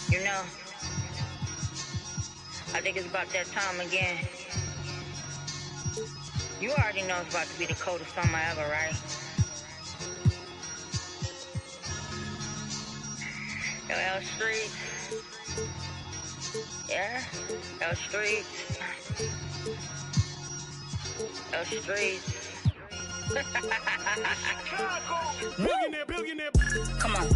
You know, I think it's about that time again. You already know it's about to be the coldest summer ever, right? L Street. Yeah, L Street. L Street. Billionaire. Come on.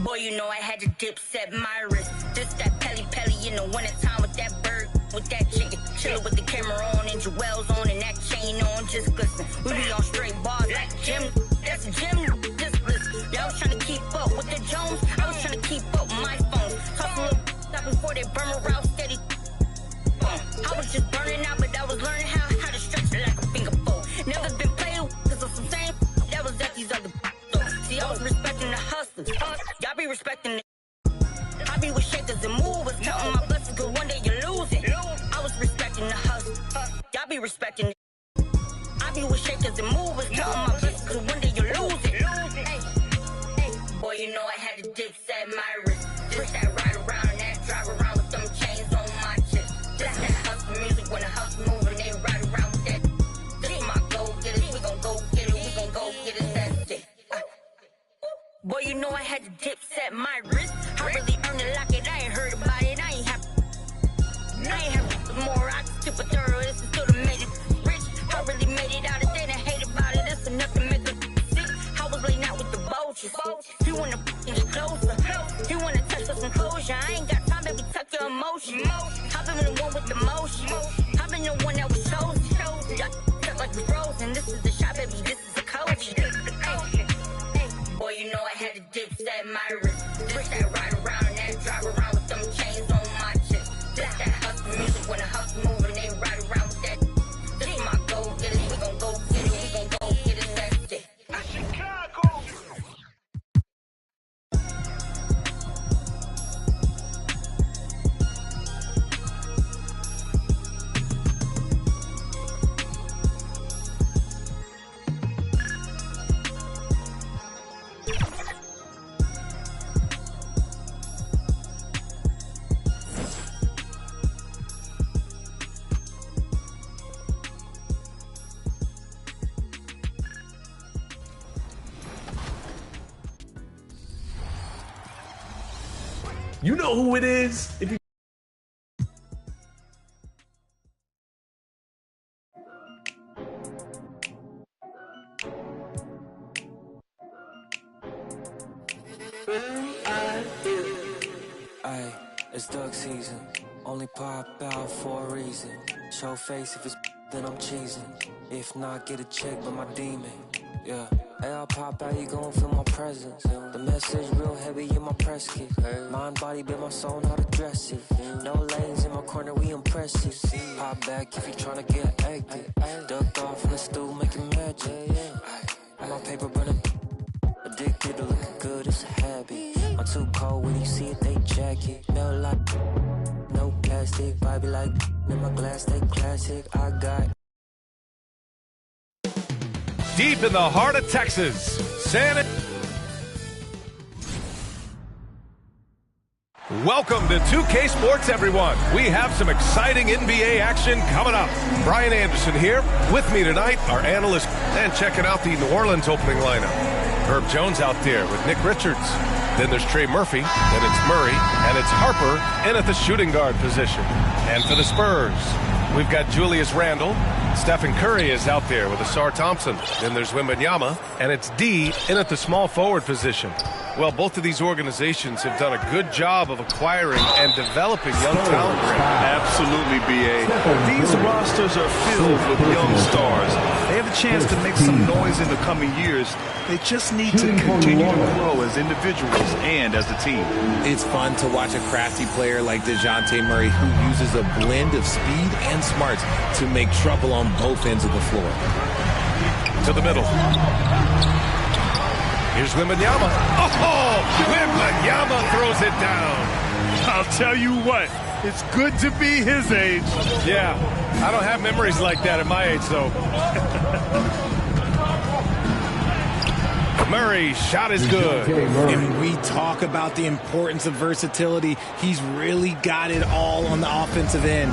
Boy, you know I had to dip, set my wrist. This that Pelly in the wintertime with that bird, with that chicken. Chillin' with the camera on and jewels on and that chain on, just glisten. We be on straight bars like Jim. That's a gym, just listen. Y'all was trying to keep up with the Jones. I was trying to keep up with my phone. Talk a little stop before they burn around steady. I was just burning out, but I was learning how to stretch it like a finger fold. Never been played cause of some same that was at these other. See, I was respecting the hustlers. Y'all be respecting it. I be with shakers and movers, counting my blessings, cause one day you lose it. I was respecting the hustle. Y'all be respecting it. I be with shakers and movers, counting my blessings, cause one day you lose it. Hey, boy, you know I had to dip, set my wrist. This that ride around, that drive around with them chains on my chest. This that hustle music, when the hustle moving, they ride around with that. This is my go get it, we gon' go get it, we gon' go get it, that's it. Boy, you know I had to dip, set my wrist. I really earned it like it, I ain't heard about it, I ain't happy more. I just tip a thorough, this is still the made it rich. I really made it out, if they didn't hate about it, that's enough to make it sick. I was laying out with the vultures. He wanna get closer, he wanna touch for some closure. I ain't got time, baby, tuck your emotions. I've been the one with the motion, I've been the one that was chosen. Y'all felt like we frozen, this is the shot, baby, this is the coach. Boy, you know I had to dip, set my wrist. This that ride around, that drive around with them chains on my chest. This that hustle music, when the hustle moving, they ride around with that. This is my go get it, we gon' go get it, we gon' go get it, that's it. Chicago. You know who it is. If you Ay, it's duck season. Only pop out for a reason. Show face if it's then I'm cheesing. If not, get a check by my demon. Yeah. Hey, I'll pop out, you gon' feel my presence. The message real heavy in my press kit. Mind, body, build my soul, not address it. No lanes in my corner, we impressive. Pop back if you tryna get active. Ducked off in the stool, making magic. My paper burning. Addicted to looking good, it's a habit. I'm too cold when you see it, they jacket. Melt like no plastic. Vibe like in my glass, they classic. I got. Deep in the heart of Texas, Welcome to 2K Sports, everyone. We have some exciting NBA action coming up. Brian Anderson here. With me tonight, our analyst, and checking out the New Orleans opening lineup. Herb Jones out there with Nick Richards. Then there's Trey Murphy, then it's Murray, and it's Harper in at the shooting guard position. And for the Spurs, we've got Julius Randle. Stephen Curry is out there with Asar Thompson. Then there's Wembanyama, and it's D in at the small forward position. Well, both of these organizations have done a good job of acquiring and developing young talent. Absolutely, B.A. These rosters are filled with young stars. They have a chance to make some noise in the coming years. They just need to continue to grow as individuals and as a team. It's fun to watch a crafty player like DeJounte Murray who uses a blend of speed and smarts to make trouble on both ends of the floor. To the middle. Here's Wembanyama. Oh, Wembanyama throws it down. I'll tell you what, it's good to be his age. Yeah, I don't have memories like that at my age, though. Murray's shot is good. And we talk about the importance of versatility. He's really got it all on the offensive end.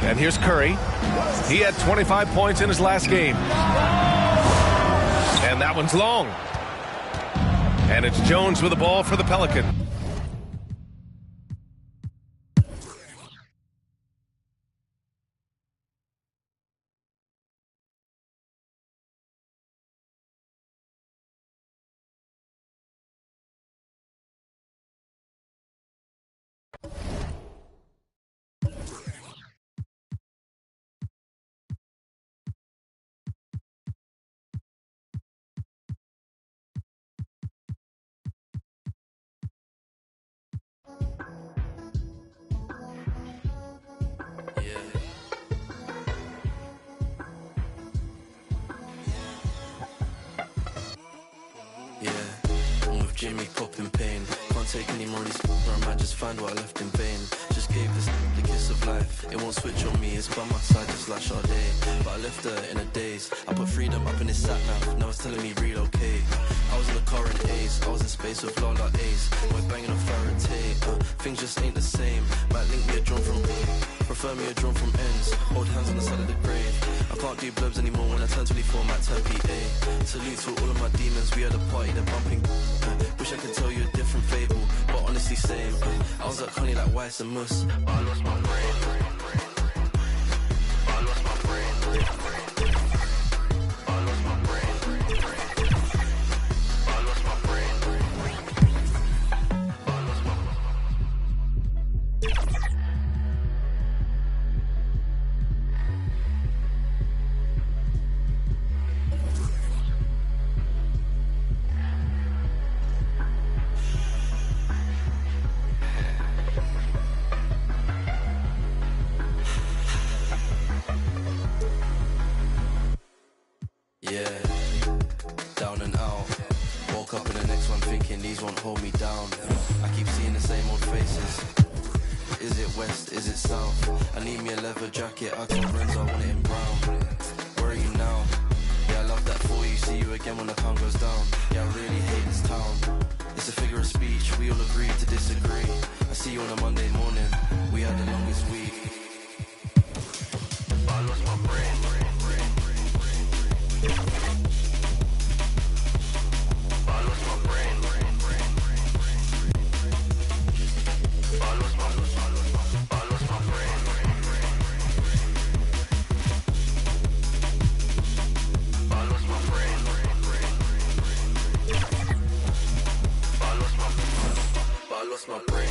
And here's Curry. He had 25 points in his last game. And that one's long. And it's Jones with the ball for the Pelican. Jimmy popping pain. Can't take any more of these or I might just find what I left in vain. Just gave this the kiss of life. It won't switch on me, it's by my side just like Sade. But I left her in a daze. I put freedom up in his sat nav. Now it's telling me relocate. I was in the car in Ace. I was in space with Lola Ace. We're banging on Faraday. Things just ain't the same. Might link me a drum from prefer me a drum from ends. Hold hands on the side of the grave. I can't do blubs anymore when I turn 24, might turn PA. Salute to all of my demons, we had a party, they're bumping. Wish I could tell you a different fable, but honestly same. I was like honey like Weiss and Mus, but I lost my brain. I lost my brain. I lost my brain. I lost my brain. I lost my brain. Yeah, down and out. Woke up in the next one thinking these won't hold me down. I keep seeing the same old faces. Is it west, is it south? I need me a leather jacket, I told Renzo I want it in brown. Where are you now? Yeah, I love that for you, see you again when the calm goes down. Yeah, I really hate this town. It's a figure of speech, we all agree to disagree. I see you on a Monday morning, we had the longest week. I lost my brain. I lost my brain. I lost my brain. I lost my brain. I lost my brain. I lost my brain.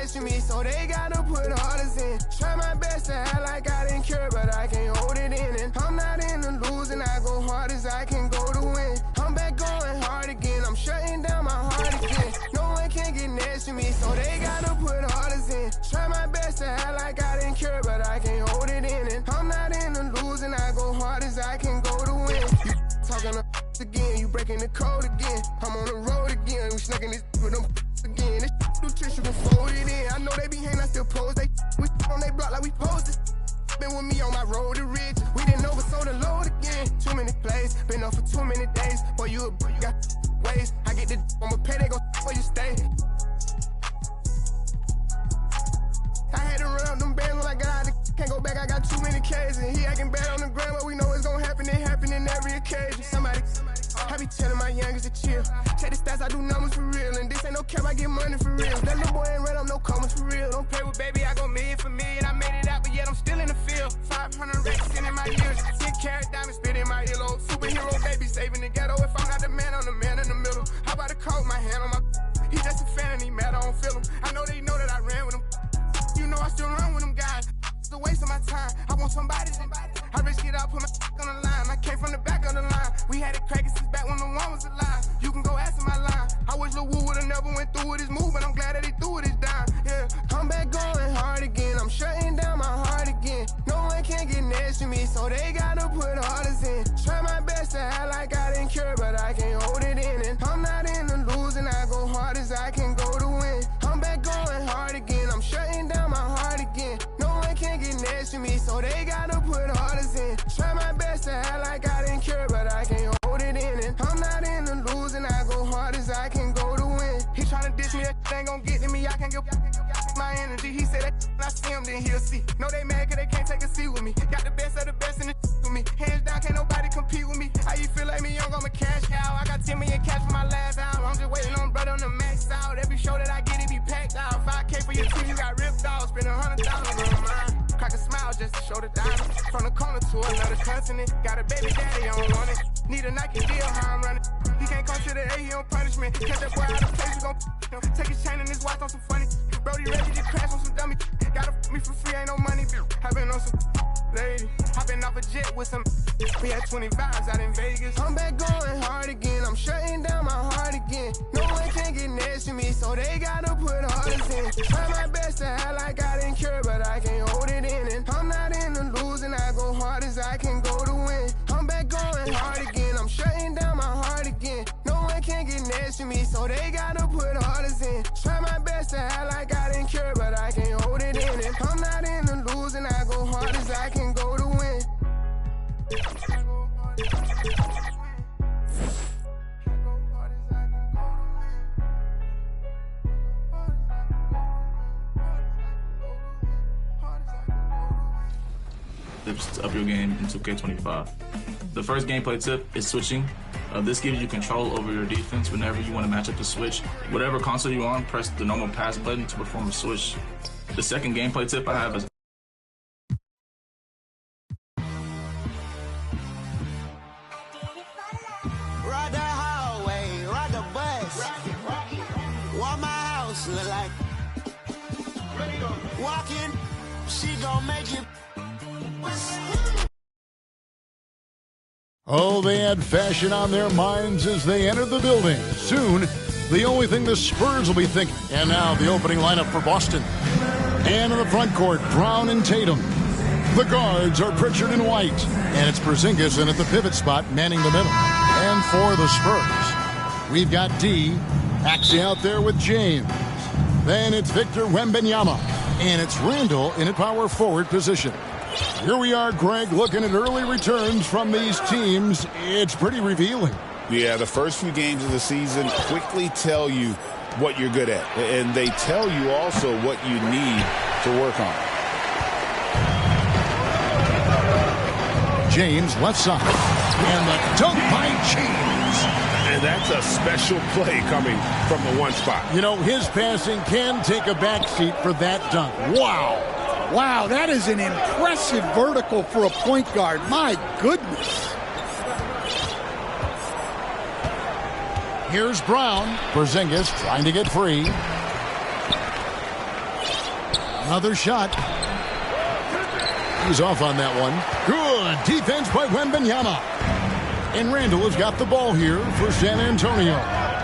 next to me, so they gotta put orders in. Try my best to act like I didn't care, but I can't hold it in. And I'm not into losing, I go hard as I can go to win. I'm back going hard again, I'm shutting down my heart again. No one can get next to me, so they gotta put orders in. Try my best to act like I didn't care, but I can't hold it in. And I'm not into losing, I go hard as I can go to win. You talking again, you breaking the code again. I'm on the road again, we snacking this with them again. This nutrition can fold it in. I know they be hating, I still pose. They we on they block like we posted. Been with me on my road to riches. We didn't oversold the load again. Too many plays, been up for too many days. Boy, you got ways. I get the on my pay, they gon' where you stay. I had to run up them bands when I got out. Can't go back, I got too many K's. And he acting bad on the ground, but we know it's gonna happen. It happening every occasion. Somebody, I be telling my youngest to chill. Check the stats, I do numbers for real. And this ain't no cap, I get money for real. That little boy ain't ran up no commas for real. Don't play with baby, I go million for million. I made it out, but yet I'm still in the field. 500 racks in my ears. 10 carat diamonds spit in my earlobe. Superhero baby saving the ghetto. If I'm not the man, I'm the man in the middle. How about a coat, my hand on my... He just a fan and he mad, I don't feel him. I know they know that I ran with him. You know I still run with them guys. It's a waste of my time. I want somebody. I risk it out, put my on the line. I came from the back of the line. We had it cracking since back when the one was alive. You can go ask my line. I wish Lil Wu would've never went through with his move, but I'm glad that he threw it his dime. Yeah, I'm back going hard again. I'm shutting down my heart again. No one can get next to me, so they gotta put orders in. Try my best to act like I didn't care, but I can't hold it in. And I'm not into losing, I go hard as I can go to win. I'm back going hard again. I'm shutting down my heart again. No one can get next to me, so they gotta put orders in. Try my best to act like I didn't care, but I can't hold it in. And I'm not into losing, I go hard as I can go to win. He tryna diss me, that ain't gon' get to me. I can't get my energy. He said that when I see him, then he'll see. No, they mad cause they can't take a seat with me. Got the best of the best in the with me. Hands down, can't nobody compete with me. How you feel like me young, I'ma cash out. I got 10 million cash for my last album. I'm just waiting on brother on the max out. Every show that I get, it be packed out. 5K for your team, you got ripped off. Spend 100,000 on mine. Crack a smile just to show the diamond. From the corner to another continent. Got a baby daddy, I don't want it. Need a Nike deal, how I'm running. He can't come to the A, he on punishment. Catch that boy out of place, we gon' take his chain and his watch on some funny. Brody ready to crash on some dummy. Gotta me for free, ain't no money. I been on some lady. I been off a jet with some. We had 20 vibes out in Vegas. I'm back going hard again. I'm shutting down my heart again. No one can get next to me, so they gotta put orders in. Try my best to act like I didn't care, but I can't hold it in. And I'm not into losing, I go hard as I can go to win. I'm back going hard again. I'm shutting down my heart again. No one can get next to me, so they gotta put orders in. Try my best to act like I didn't care, but I can't hold it in. And I'm not into losing, I go hard as I can go to win. Tips to up your game in 2K25. The first gameplay tip is switching. This gives you control over your defense whenever you want to match up the switch. Whatever console you're on, press the normal pass button to perform a switch. The second gameplay tip I have is ride the hallway, ride the bus. What my house look like? Walking, she gon' make you. Oh, they had fashion on their minds as they entered the building. Soon, the only thing the Spurs will be thinking. And now the opening lineup for Boston. And in the front court, Brown and Tatum. The guards are Pritchard and White. And it's Porzingis in at the pivot spot, manning the middle. And for the Spurs, we've got D actually out there with James. Then it's Victor Wembanyama. And it's Randall in a power forward position. Here we are, Greg, looking at early returns from these teams. It's pretty revealing. Yeah, the first few games of the season quickly tell you what you're good at. And they tell you also what you need to work on. James, left side. And the dunk by James. And that's a special play coming from the one spot. You know, his passing can take a backseat for that dunk. Wow. Wow, that is an impressive vertical for a point guard. My goodness. Here's Brown. Porzingis trying to get free. Another shot. He's off on that one. Good defense by Wembanyama. And Randall has got the ball here for San Antonio.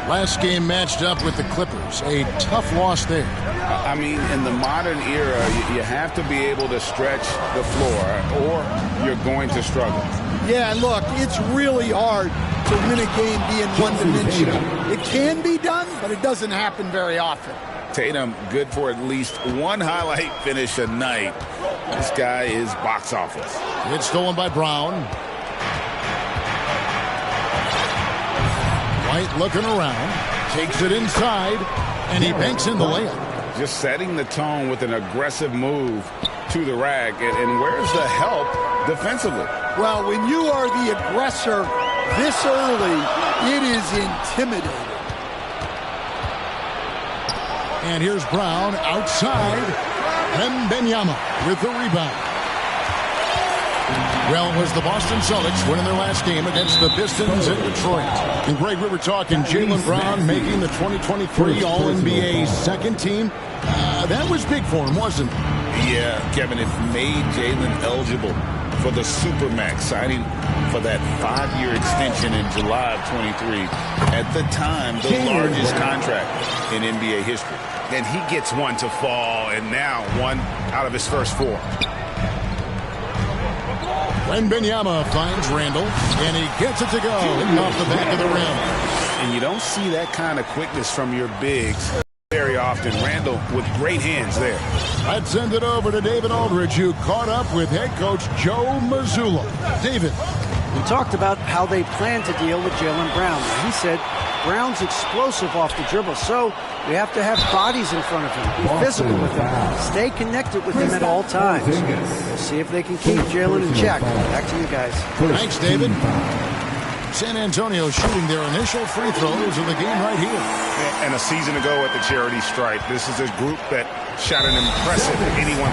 Last game matched up with the Clippers. A tough loss there. I mean, in the modern era, you have to be able to stretch the floor or you're going to struggle. Yeah, look, it's really hard to win a game being one-dimensional. It can be done, but it doesn't happen very often. Tatum, good for at least one highlight finish a night. This guy is box office. It's stolen by Brown. White looking around, takes it inside, and he banks in the layup. Just setting the tone with an aggressive move to the rack. And where's the help defensively? Well, when you are the aggressor this early, it is intimidating. And here's Brown outside. Wembanyama with the rebound. Well, it was the Boston Celtics winning their last game against the Pistons in Detroit. And Greg, we were talking Jaylen Brown making the 2023 All-NBA second team. That was big for him, wasn't it? Yeah, Kevin, it made Jaylen eligible for the Supermax, signing for that 5-year extension in July of 23. At the time, the largest contract in NBA history. And he gets one to fall, and now one out of his first 4. Wembanyama finds Randall, and he gets it to go off the back of the rim. And you don't see that kind of quickness from your bigs very often. Randall with great hands there. I'd send it over to David Aldridge, who caught up with head coach Joe Mazzulla. David. We talked about how they plan to deal with Jaylen Brown. He said Brown's explosive off the dribble, so we have to have bodies in front of him, be physical with him, stay connected with him at all times. We'll see if they can keep Jaylen in check. Back to you guys. Thanks, David. San Antonio shooting their initial free throws of the game right here. And a season ago at the charity stripe, this is a group that shot an impressive 81%.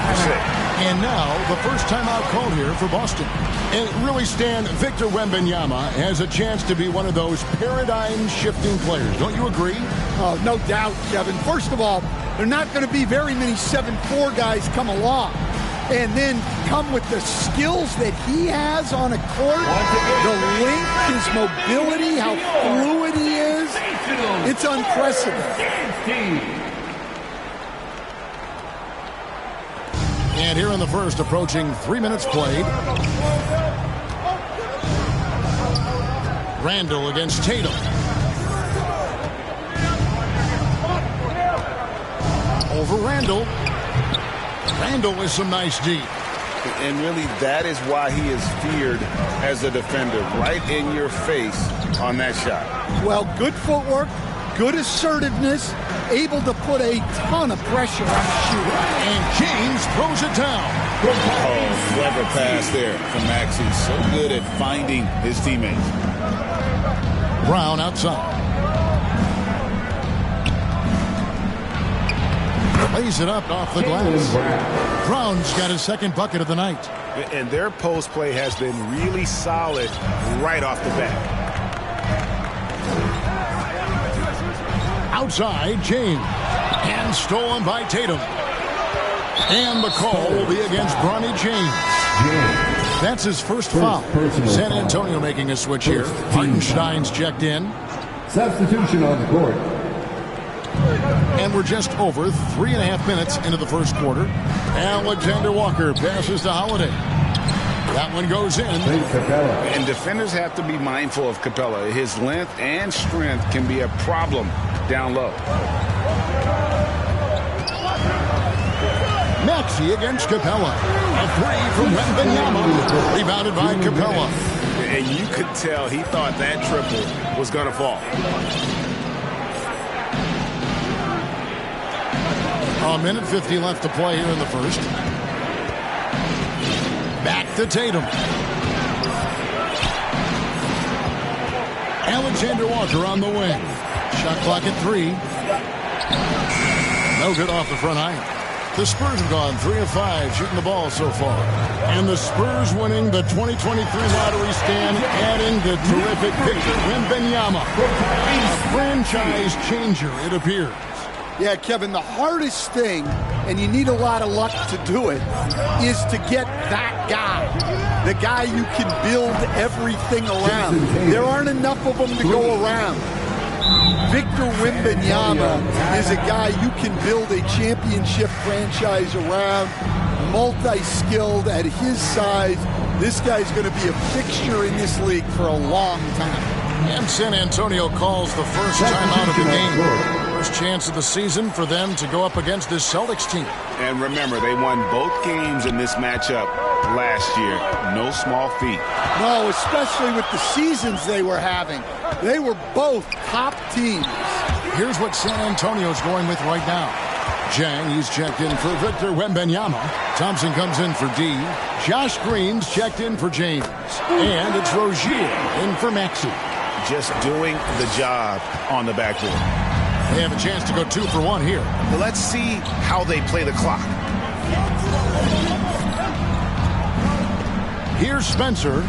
And now, the first timeout called here for Boston. And really, Stan, Victor Wembanyama has a chance to be one of those paradigm-shifting players. Don't you agree? Oh, no doubt, Kevin. First of all, there are not going to be very many 7'4" guys come along and then come with the skills that he has on a court, the length, his mobility, how fluid he is. It's unprecedented. And here in the first, approaching 3 minutes played. Randall against Tatum. Over Randall. Randall with some nice D. And really, that is why he is feared as a defender, right in your face on that shot. Well, good footwork, good assertiveness, able to put a ton of pressure on the shooter. And James throws it down. Oh, clever pass there from Maxey. So good at finding his teammates. Brown outside. Lays it up off the glass. Brown's got his second bucket of the night. And their post play has been really solid right off the bat. Outside, James. And stolen by Tatum. And the call will be against Bronny James. That's his first foul. San Antonio making a switch here. Hartenstein's checked in. Substitution on the court. And we're just over 3.5 minutes into the first quarter. Alexander Walker passes to Holiday. That one goes in. And defenders have to be mindful of Capella. His length and strength can be a problem down low. Maxey against Capella. A three from Wembanyama. Rebounded by Capella. And you could tell he thought that triple was going to fall. A minute 50 left to play here in the first. Back to Tatum. Alexander Walker on the wing. Shot clock at 3. No good off the front height. The Spurs have gone 3 of 5 shooting the ball so far. And the Spurs winning the 2023 lottery stand, adding the terrific Victor Wembanyama. A franchise changer, it appears. Yeah, Kevin, the hardest thing, and you need a lot of luck to do it, is to get that guy. The guy you can build everything around. There aren't enough of them to go around. Victor Wembanyama is a guy you can build a championship franchise around, multi-skilled at his size. This guy's going to be a fixture in this league for a long time. And San Antonio calls the first time out of the game. First chance of the season for them to go up against this Celtics team. And remember, they won both games in this matchup last year. No small feat. No, especially with the seasons they were having. They were both top teams. Here's what San Antonio's going with right now. Jang, he's checked in for Victor Wembanyama. Thompson comes in for D. Josh Green's checked in for James. And it's Rozier in for Maxey. Just doing the job on the backboard. They have a chance to go 2 for 1 here. Well, let's see how they play the clock. Here's Spencer,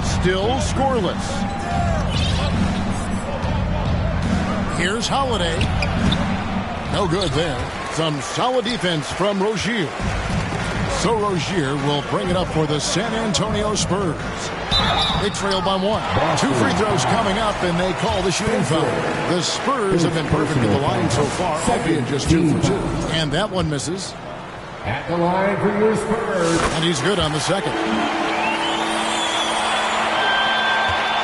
still scoreless. Here's Holiday. No good there. Some solid defense from Rozier. So Rozier will bring it up for the San Antonio Spurs. They trail by 1. 2 free throws coming up, and they call the shooting foul. The Spurs have been perfect at the line so far, albeit just 2 for 2. And that one misses. At the line for your Spurs. And he's good on the second.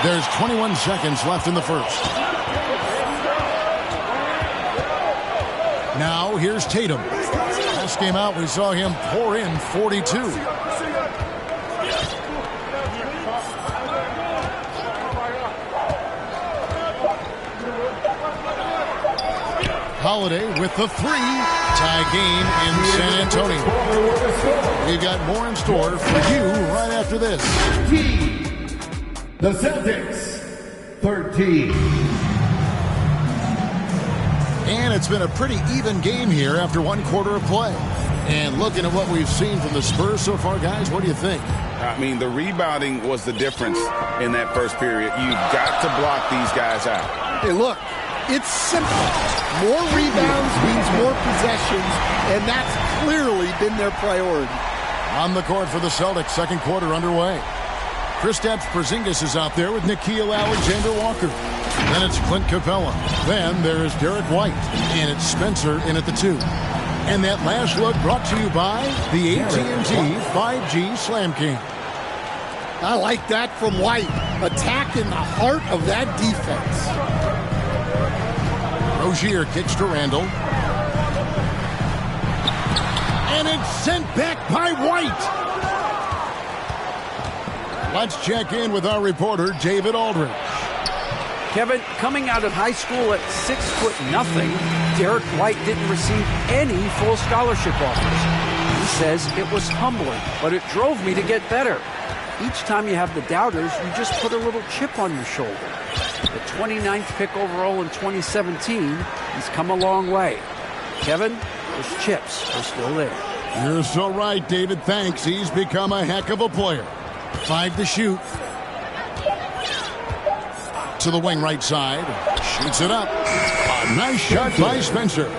There's 21 seconds left in the first. Now here's Tatum. Last game out, we saw him pour in 42. Holiday with the 3. Tie game in San Antonio. We've got more in store for you right after this. The Celtics, 13. And it's been a pretty even game here after 1 quarter of play. And looking at what we've seen from the Spurs so far, guys, what do you think? I mean, the rebounding was the difference in that first period. You've got to block these guys out. Hey, look, it's simple. More rebounds means more possessions, and that's clearly been their priority. On the court for the Celtics, second quarter underway. Kristaps Porzingis is out there with Nickeil Alexander-Walker. Then it's Clint Capella. Then there's Derek White. And it's Spencer in at the 2. And that last look brought to you by the AT&T 5G Slam King. I like that from White. Attacking the heart of that defense. Rozier kicks to Randall. And it's sent back by White. Let's check in with our reporter, David Aldridge. Kevin, coming out of high school at 6'0", Derek White didn't receive any full scholarship offers. He says it was humbling, but it drove me to get better. Each time you have the doubters, you just put a little chip on your shoulder. The 29th pick overall in 2017, he's come a long way. Kevin, those chips are still there. You're so right, David. Thanks. He's become a heck of a player. 5 to shoot. To the wing right side. Shoots it up. A nice shot by Spencer.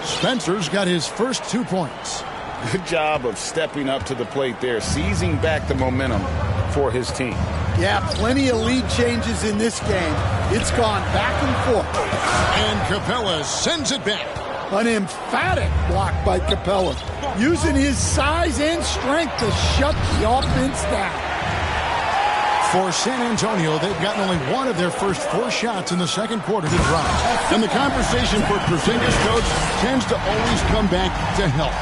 Spencer's got his first 2 points. Good job of stepping up to the plate there, seizing back the momentum for his team. Yeah, plenty of lead changes in this game. It's gone back and forth. And Capella sends it back. An emphatic block by Capella, using his size and strength to shut the offense down. For San Antonio, they've gotten only 1 of their first 4 shots in the second quarter to drop. And the conversation for Porzingis, coach, tends to always come back to help.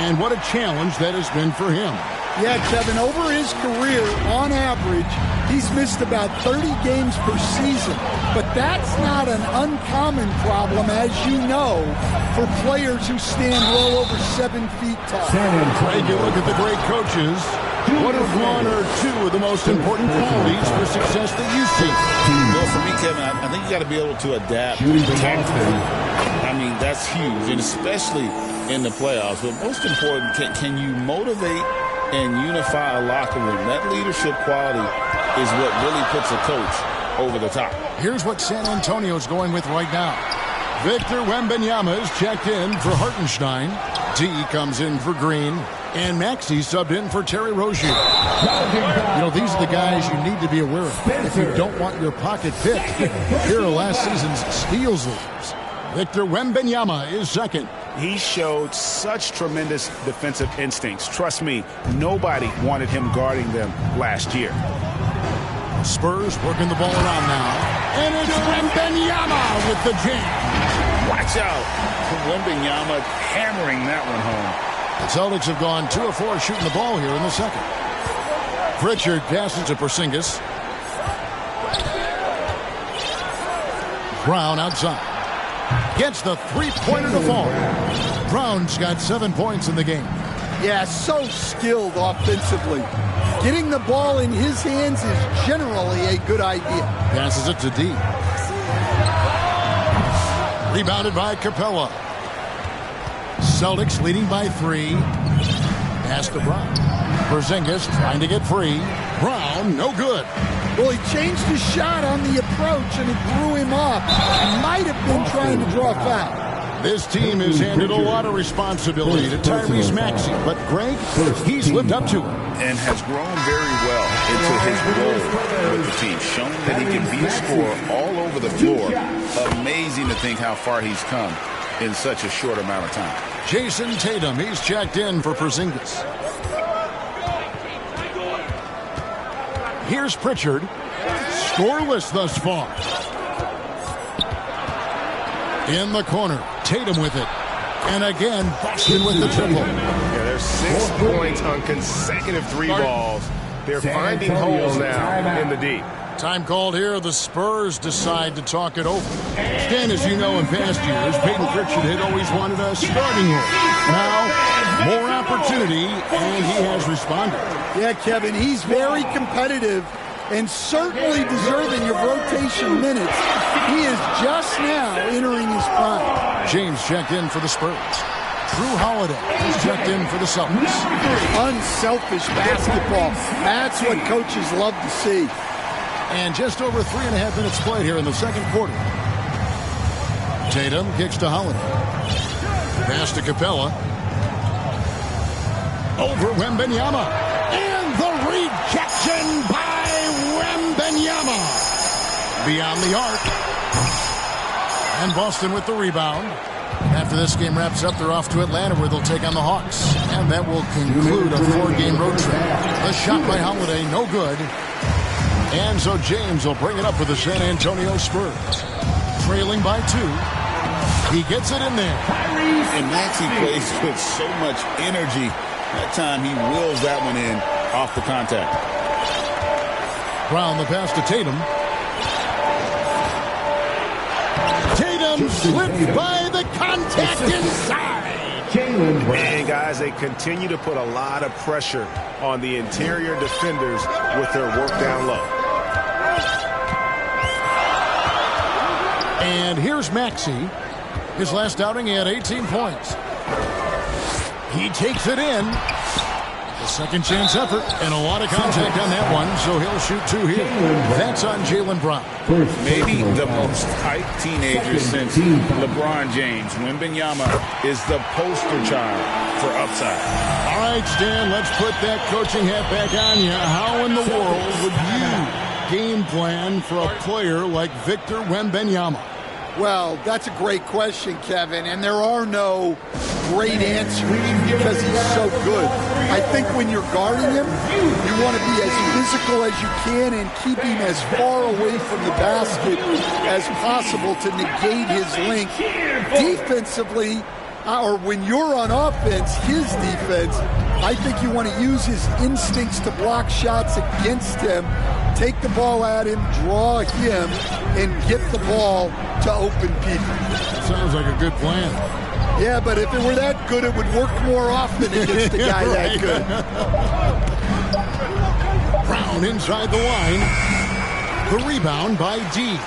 And what a challenge that has been for him. Yeah, Kevin, over his career, on average, he's missed about 30 games per season. But that's not an uncommon problem, as you know, for players who stand well over 7 feet tall. Greg, you look at the great coaches. What are 1 or 2 of the most important qualities for success that you see? Well, for me, Kevin, I think you got to be able to adapt tactically. I mean, that's huge, and especially in the playoffs. But most important, can you motivate and unify a locker room? That leadership quality is what really puts a coach over the top. Here's what San Antonio's going with right now. Victor Wembanyama is checked in for Hartenstein. D comes in for Green. And Maxey subbed in for Terry Rozier. You know, these are the guys you need to be aware of if you don't want your pocket picked. Here are last season's steals leaders. Victor Wembanyama is second. He showed such tremendous defensive instincts. Trust me, nobody wanted him guarding them last year. Spurs working the ball around now. And it's Wembanyama with the jam. Watch out. Wembanyama hammering that one home. The Celtics have gone 2 of 4 shooting the ball here in the second. Pritchard passes to Porzingis. Brown outside. Gets the three-pointer to fall. Brown's got 7 points in the game. Yeah, so skilled offensively. Getting the ball in his hands is generally a good idea. Passes it to D. Rebounded by Capella. Celtics leading by 3. Pass to Brown. Porzingis trying to get free. Brown, no good. Well, he changed his shot on the approach, and it threw him off. He might have been trying to draw a foul. This team has handed a lot of responsibility to Tyrese Maxey, but Greg, he's lived up to it. And has grown very well into his role with the team, shown that he can be a scorer all over the floor. Amazing to think how far he's come in such a short amount of time. Jason Tatum, he's checked in for Porzingis. Here's Pritchard. Scoreless thus far. In the corner, Tatum with it. And again, Boston with the triple. Yeah, there's 6 points on consecutive 3 balls. They're finding holes now in the D. Time called here. The Spurs decide to talk it over. Stan, as you know, in past years, Peyton Pritchard had always wanted a starting role. Now, more opportunity, and he has responded. Yeah, Kevin, he's very competitive and certainly deserving of rotation minutes. He is just now entering his prime. James checked in for the Spurs. Drew Holiday is checked in for the Celtics. Unselfish basketball. That's what coaches love to see. And just over 3.5 minutes played here in the second quarter. Tatum kicks to Holiday. Pass to Capella. Over Wembanyama. And the rejection by Wembanyama. Beyond the arc. And Boston with the rebound. After this game wraps up, they're off to Atlanta where they'll take on the Hawks. And that will conclude a 4-game road trip. The shot by Holiday, no good. And so James will bring it up for the San Antonio Spurs. Trailing by 2. He gets it in there. And Maxey plays with so much energy. That time he wills that one in off the contact. Brown the pass to Tatum. Tatum slipped by the contact inside. And guys, they continue to put a lot of pressure on the interior defenders with their work down low. And here's Maxey. His last outing, he had 18 points. He takes it in. A second chance effort and a lot of contact on that one, so he'll shoot 2 here. That's on Jaylen Brown. Maybe the most hyped teenager since LeBron James. Wembanyama is the poster child for upside. All right, Stan, let's put that coaching hat back on you. How in the world would you game plan for a player like Victor Wembanyama? Well, that's a great question, Kevin, and there are no great answers because he's so good. I think when you're guarding him, you want to be as physical as you can and keep him as far away from the basket as possible to negate his length. Defensively, or when you're on offense, his defense, I think you want to use his instincts to block shots against him, take the ball at him, draw him, and get the ball to open people. Sounds like a good plan. Yeah, but if it were that good, it would work more often against a guy that good. Brown inside the line. The rebound by D.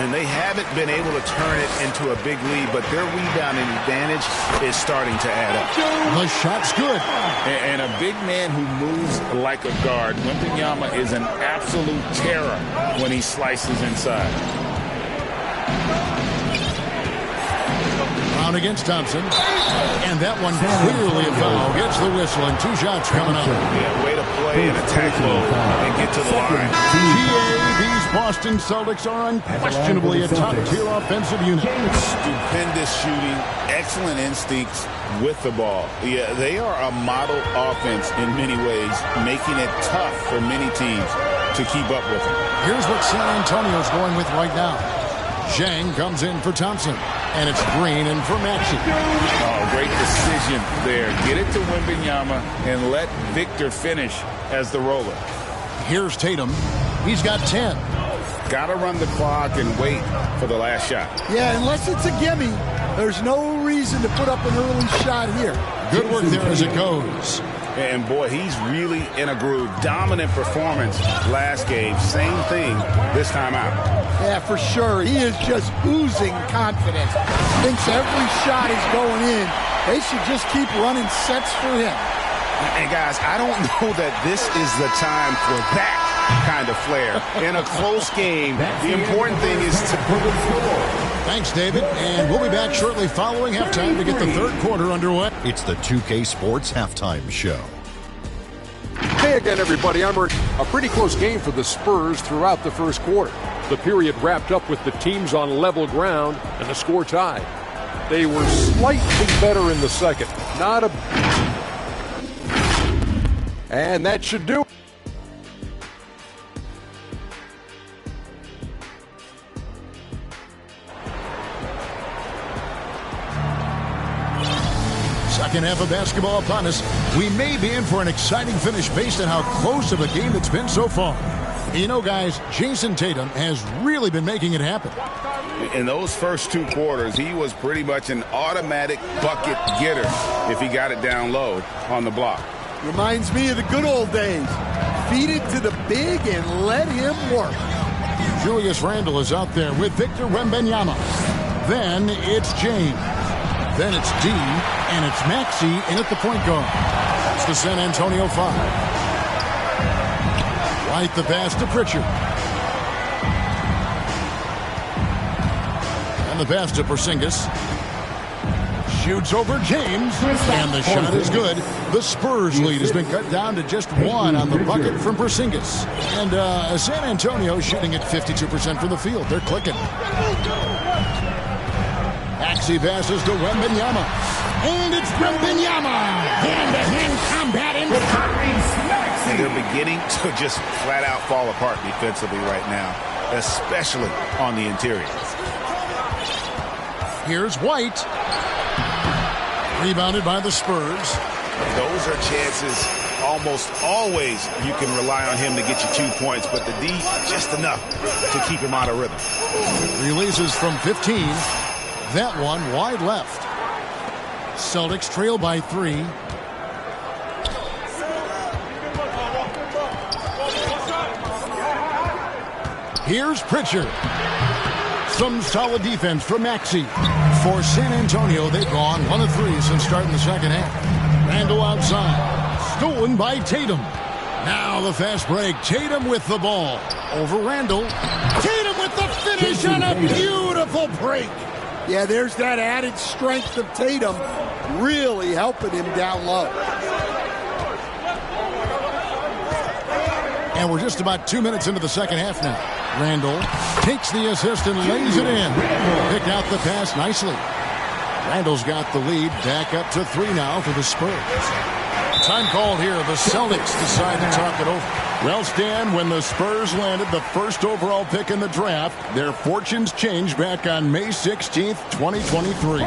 And they haven't been able to turn it into a big lead, but their rebounding advantage is starting to add up. The shot's good. And a big man who moves like a guard. Wembanyama is an absolute terror when he slices inside. Brown against Thompson. And that one clearly a foul. Gets the whistle and 2 shots coming up. Yeah, way to play and attack mode and get to the line. These Boston Celtics are unquestionably a top-tier offensive unit. Stupendous shooting, excellent instincts with the ball. Yeah, they are a model offense in many ways, making it tough for many teams to keep up with them. Here's what San Antonio's going with right now. Zhang comes in for Thompson, and it's Green in for Maxey. Oh, great decision there. Get it to Wembanyama and let Victor finish as the roller. Here's Tatum. He's got 10. Got to run the clock and wait for the last shot. Yeah, unless it's a gimme, there's no reason to put up an early shot here. Good work there as it goes. And, boy, he's really in a groove. Dominant performance last game. Same thing this time out. Yeah, for sure. He is just oozing confidence. Thinks every shot is going in. They should just keep running sets for him. And, guys, I don't know that this is the time for that kind of flair. In a close game, the important thing is to put the score. Thanks, David. And we'll be back shortly following halftime to get the third quarter underway. It's the 2K Sports Halftime Show. Hey again, everybody. I'm Rick. A pretty close game for the Spurs throughout the first quarter. The period wrapped up with the teams on level ground and the score tied. They were slightly better in the second. And that should do it. Second half of basketball upon us. We may be in for an exciting finish based on how close of a game it's been so far. You know, guys, Jason Tatum has really been making it happen. In those first 2 quarters, he was pretty much an automatic bucket getter if he got it down low on the block. Reminds me of the good old days. Feed it to the big and let him work. Julius Randle is out there with Victor Wembanyama. Then it's James. Then it's D, and it's Maxey in at the point guard. That's the San Antonio 5. Right the pass to Pritchard. And the pass to Porzingis. Shoots over James, and the shot is good. The Spurs lead has been cut down to just 1 on the bucket from Porzingis. And San Antonio shooting at 52% from the field. They're clicking. Maxey passes to Wembanyama. And it's Wembanyama. Hand-to-hand combat in Maxey. They're beginning to just flat out fall apart defensively right now, especially on the interior. Here's White. Rebounded by the Spurs. Those are chances almost always you can rely on him to get you 2 points, but the D just enough to keep him out of rhythm. Releases from 15. That one wide left. Celtics trail by 3. Here's Pritchard. Some solid defense from Maxey. For San Antonio, they've gone 1 of 3 since starting the second half. Randle outside. Stolen by Tatum. Now the fast break. Tatum with the ball. Over Randle. Tatum with the finish on a beautiful break. Yeah, there's that added strength of Tatum really helping him down low. And we're just about 2 minutes into the second half now. Randle takes the assist and lays it in. Picked out the pass nicely. Randle's got the lead. Back up to 3 now for the Spurs. Time called here. The Celtics decide to talk it over. Well, Stan, when the Spurs landed the first overall pick in the draft, their fortunes changed back on May 16th, 2023.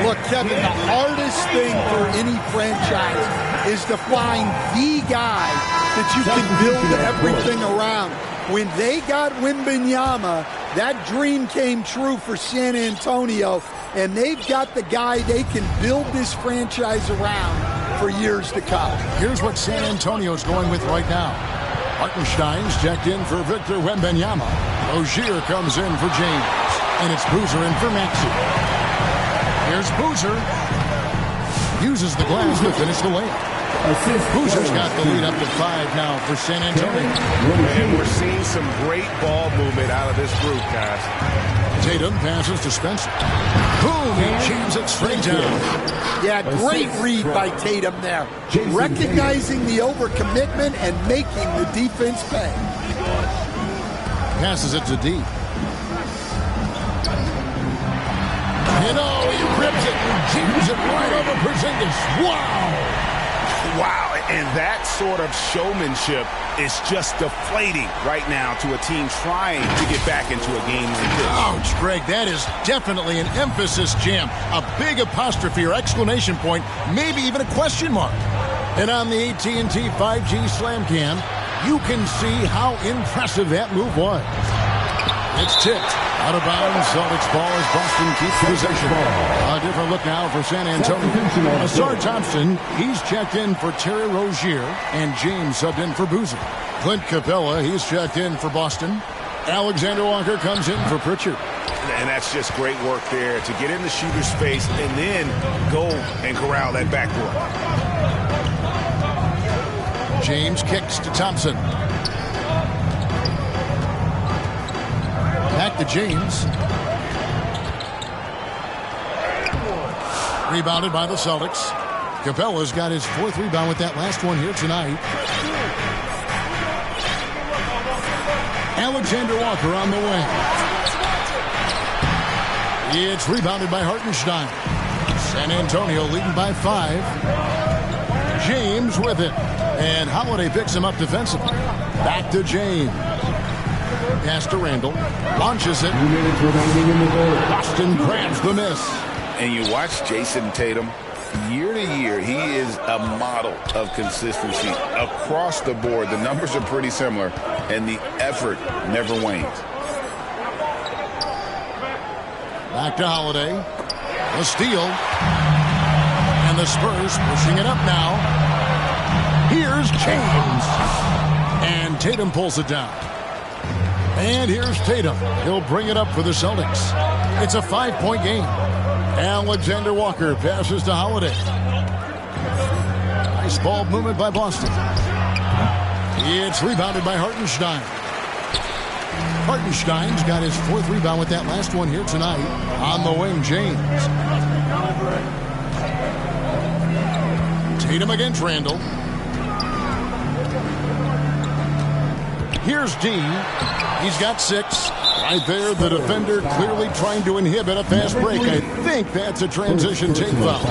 Look, Kevin, the hardest thing for any franchise is to find the guy that you can build everything around. When they got Wembanyama, that dream came true for San Antonio, and they've got the guy they can build this franchise around for years to come. Here's what San Antonio's going with right now. Hartenstein's checked in for Victor Wembanyama. Rozier comes in for James. And it's Boozer in for Maxey. Here's Boozer. Uses the glass to finish the layup. Boozer's got the lead up to 5 now for San Antonio. And we're seeing some great ball movement out of this group, guys. Tatum passes to Spencer. Boom! He jams it straight down. Yeah, great read by Tatum there. Recognizing the overcommitment and making the defense pay. Passes it to D. And oh, he rips it and jams it right over Porzingis. Wow! Wow, and that sort of showmanship is just deflating right now to a team trying to get back into a game like this. Ouch, Greg, that is definitely an emphasis jam. A big apostrophe or exclamation point, maybe even a question mark. And on the AT&T 5G Slam Cam, you can see how impressive that move was. It's tipped. Out of bounds, Celtics ball as Boston keeps possession. A different look now for San Antonio. Asar Thompson, he's checked in for Terry Rozier, and James subbed in for Boozer. Clint Capella, he's checked in for Boston. Alexander Walker comes in for Pritchard. And that's just great work there to get in the shooter's space and then go and corral that backdoor. James kicks to Thompson. Back to James. Rebounded by the Celtics. Capella's got his 4th rebound with that last one here tonight. Alexander Walker on the wing. It's rebounded by Hartenstein. San Antonio leading by 5. James with it. And Holiday picks him up defensively. Back to James. Pass to Randall. Launches it. Boston grabs the miss. And you watch Jason Tatum. Year to year, he is a model of consistency across the board. The numbers are pretty similar, and the effort never wanes. Back to Holiday. A steal. And the Spurs pushing it up now. Here's James. And Tatum pulls it down. And here's Tatum. He'll bring it up for the Celtics. It's a 5-point game. Alexander Walker passes to Holiday. Nice ball movement by Boston. It's rebounded by Hartenstein. Hartenstein's got his 4th rebound with that last one here tonight. On the wing, James. Tatum against Randall. Here's D. He's got 6. Right there, the defender clearly trying to inhibit a fast break. I think that's a transition take foul.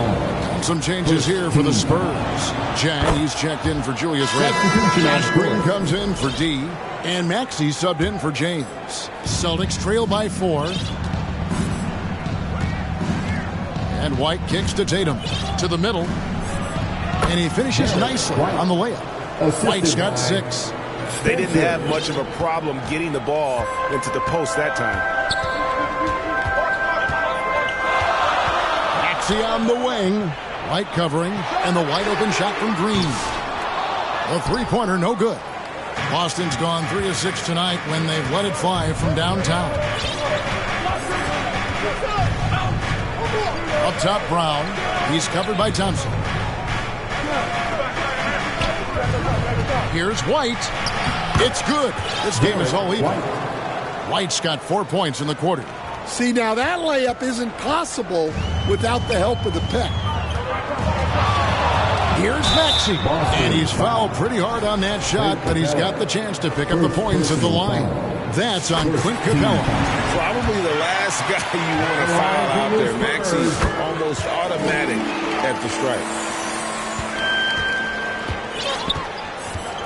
Some changes here for the Spurs. Jang, he's checked in for Julius Randle. Josh Green comes in for D. And Maxey subbed in for James. Celtics trail by 4. And White kicks to Tatum. To the middle. And he finishes nicely on the layup. White's got 6. They didn't have much of a problem getting the ball into the post that time. Maxey on the wing. White covering. And the wide open shot from Green. The 3-pointer, no good. Boston's gone 3 of 6 tonight when they've let it fly from downtown. Up top, Brown. He's covered by Thompson. Here's White. It's good. This game is all even. White's got 4 points in the quarter. See, now that layup isn't possible without the help of the pick. Here's Maxey. And he's fouled pretty hard on that shot, but he's got the chance to pick up the points at the line. That's on Clint Capella. Probably the last guy you want to foul out there. Maxey's almost automatic at the strike.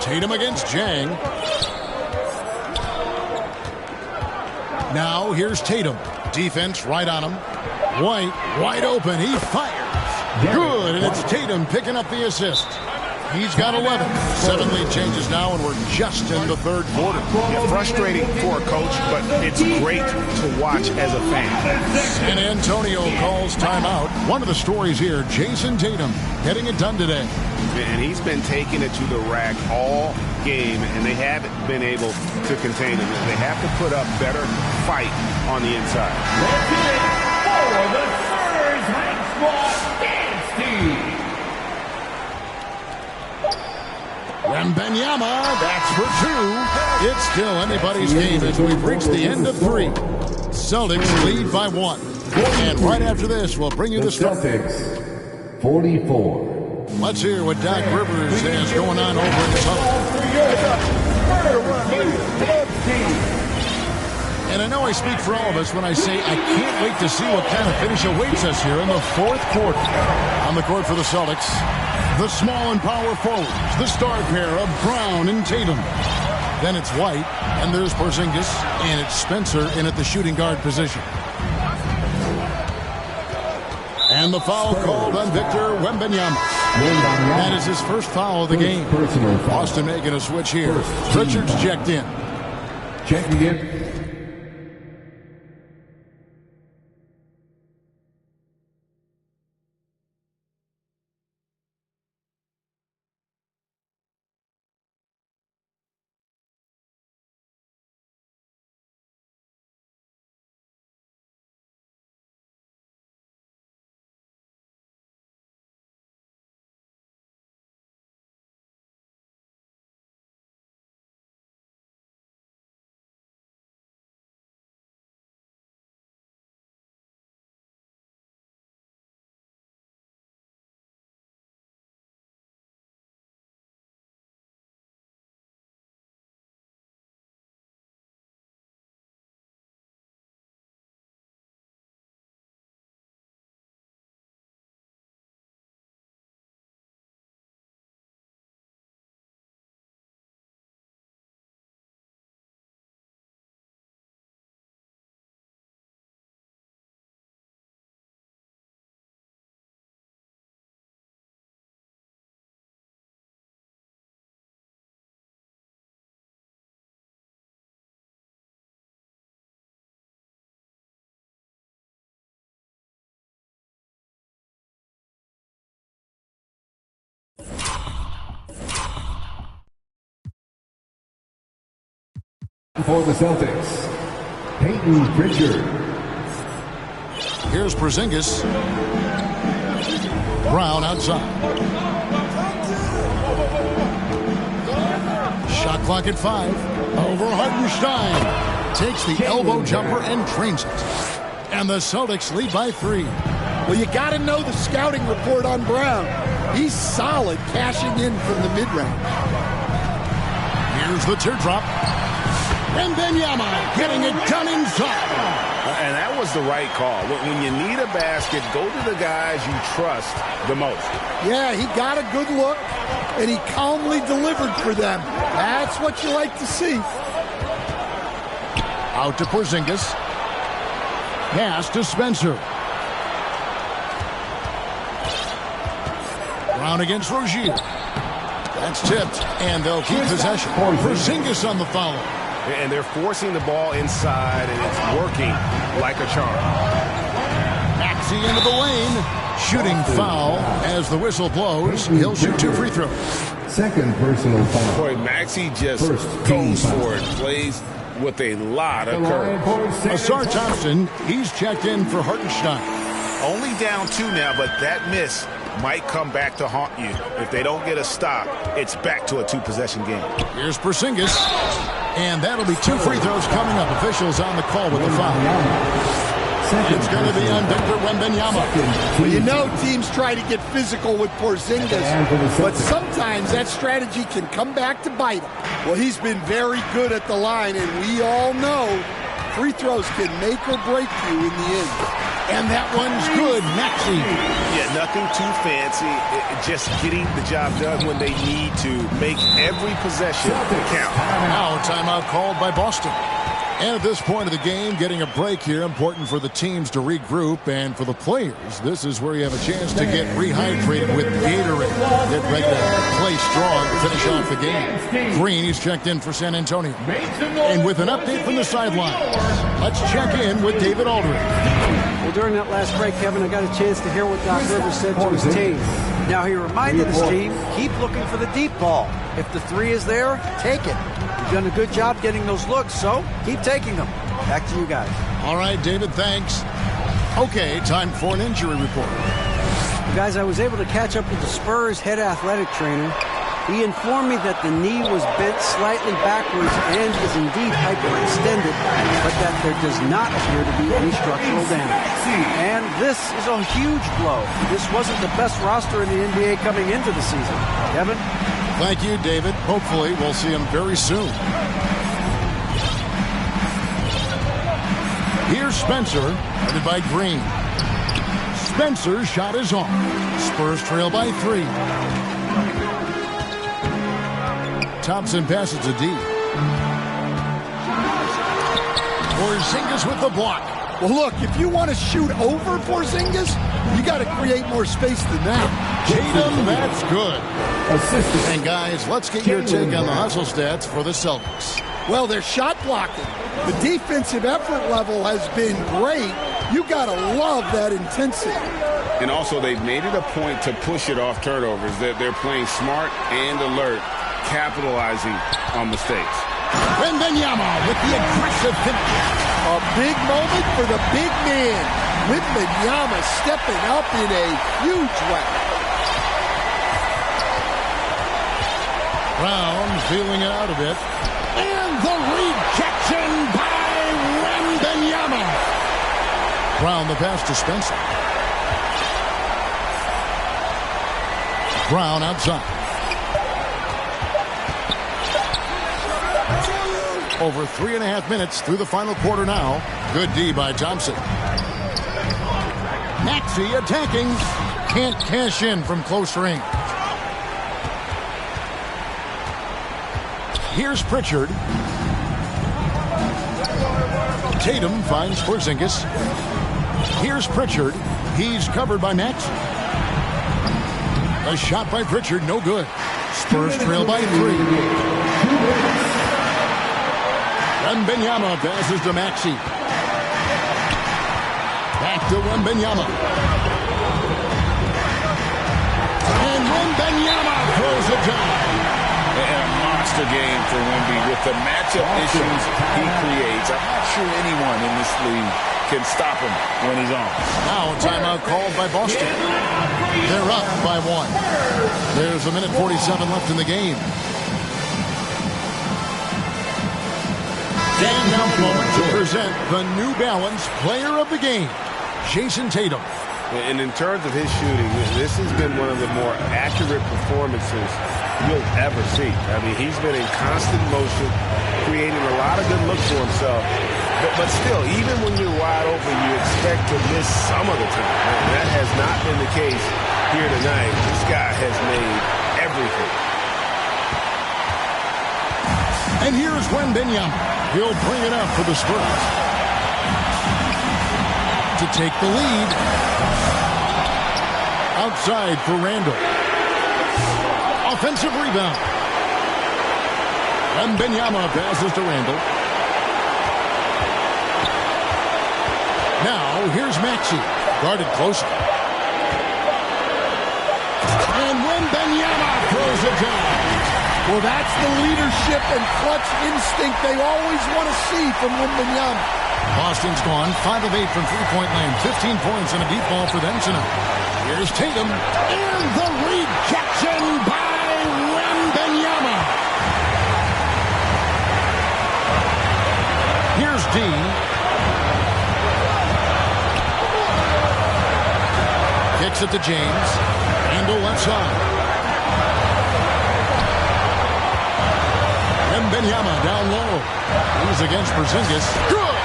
Tatum against Jang. Now here's Tatum. Defense right on him. White wide open. He fires. Good, and it's Tatum picking up the assist. He's got 11. 7 lead changes now, and we're just in the 3rd quarter. Yeah, frustrating for a coach, but it's great to watch as a fan. San Antonio calls timeout. One of the stories here, Jason Tatum getting it done today. And he's been taking it to the rack all game, and they haven't been able to contain him. They have to put up better fight on the inside. Let's get it for the Spurs High Squad Dance Team. Wembanyama, that's for two. It's still anybody's game as we've reached the end of 3. Celtics lead by 1. And right after this, we'll bring you the Celtics 44. Let's hear what Doc Rivers has going on over in the tunnel. And I know I speak for all of us when I say I can't wait to see what kind of finish awaits us here in the 4th quarter. On the court for the Celtics, the small and power forwards, the star pair of Brown and Tatum. Then it's White, and there's Porzingis, and it's Spencer in at the shooting guard position. And the foul called on Victor Wembanyama. That is his first foul of the game. Boston making a switch here. Richards checked in. Checking in. For the Celtics, Peyton Pritchard. Here's Porzingis. Brown outside. Shot clock at 5. Over Hartenstein. Takes the elbow jumper and drains it. And the Celtics lead by 3. Well, you got to know the scouting report on Brown. He's solid cashing in from the mid-range. Here's the teardrop. Wembanyama getting it done inside. And that was the right call. When you need a basket, go to the guys you trust the most. Yeah, he got a good look, and he calmly delivered for them. That's what you like to see. Out to Porzingis. Pass to Spencer. Brown against Rozier. That's tipped, and they'll keep possession. Porzingis on the foul. And they're forcing the ball inside, and it's working like a charm. Maxey into the lane. Shooting foul as the whistle blows. He'll shoot 2 free throws. Second personal foul. Boy, Maxey just goes for it. Plays with a lot of courage. Asar Thompson, he's checked in for Hartenstein. Only down 2 now, but that miss might come back to haunt you. If they don't get a stop, it's back to a 2-possession game. Here's Porzingis. And that'll be 2 free throws coming up. Officials on the call with the foul. It's going to be on Victor Wembanyama. Well, you know teams try to get physical with Porzingis, but sometimes that strategy can come back to bite him. Well, he's been very good at the line, and we all know free throws can make or break you in the end. And that one's good, Maxey. Yeah, nothing too fancy. Just getting the job done when they need to. Make every possession count. Now a timeout called by Boston. And at this point of the game, getting a break here, important for the teams to regroup, and for the players, this is where you have a chance to get rehydrated with Gatorade. Get ready to play strong to finish off the game. Green, he's checked in for San Antonio. And with an update from the sideline, let's check in with David Aldridge. Well, during that last break, Kevin, I got a chance to hear what Doc Rivers said to his team. Now, he reminded his team, keep looking for the deep ball. If the 3 is there, take it. You've done a good job getting those looks, so keep taking them. Back to you guys. All right, David, thanks. Okay, time for an injury report. Guys, I was able to catch up with the Spurs head athletic trainer. He informed me that the knee was bent slightly backwards and is indeed hyperextended, but that there does not appear to be any structural damage. And this is a huge blow. This wasn't the best roster in the NBA coming into the season. Kevin? Thank you, David. Hopefully we'll see him very soon. Here's Spencer, headed by Green. Spencer's shot is on. Spurs trail by 3. Thompson passes to D. Porzingis with the block. Well, look, if you want to shoot over Porzingis, you got to create more space than that. Tatum, that's good. And guys, let's get your take on the hustle stats for the Celtics. Well, they're shot blocking. The defensive effort level has been great. You got to love that intensity. And also, they've made it a point to push it off turnovers. They're playing smart and alert, capitalizing on mistakes. Wembanyama with the aggressive finish. A big moment for the big man. Wembanyama stepping up in a huge way. Brown feeling it out a bit. And the rejection by Wembanyama. Brown the pass to Spencer. Brown outside. Over 3.5 minutes through the final quarter now. Good D by Thompson. Maxey attacking. Can't cash in from close range. Here's Pritchard. Tatum finds Porzingis. Here's Pritchard. He's covered by Maxey. A shot by Pritchard, no good. Spurs trail by 3. Wembanyama passes to Maxey. Back to Wembanyama. And Wembanyama throws it down. And a monster game for Wemby with the matchup issues he creates. I'm not sure anyone in this league can stop him when he's on. Now a timeout called by Boston. They're up by 1. There's 1:47 left in the game. And now a moment to present the New Balance Player of the Game, Jason Tatum. And in terms of his shooting, this has been one of the more accurate performances you'll ever see. I mean, he's been in constant motion, creating a lot of good looks for himself. But still, even when you're wide open, you expect to miss some of the time. And that has not been the case here tonight. This guy has made everything. And here's Wembanyama. He'll bring it up for the Spurs to take the lead. Outside for Randall. Offensive rebound. Wembanyama passes to Randall. Now here's Maxey. Guarded closer. And Wembanyama throws it down. Well, that's the leadership and clutch instinct they always want to see from Wembanyama. Boston's gone 5 of 8 from three-point land. 15 points and a deep ball for them tonight. Here's Tatum. And the rejection by Wembanyama. Here's D. Kicks it to James. Randall left side. Wembanyama down low. He's against Porzingis. Good!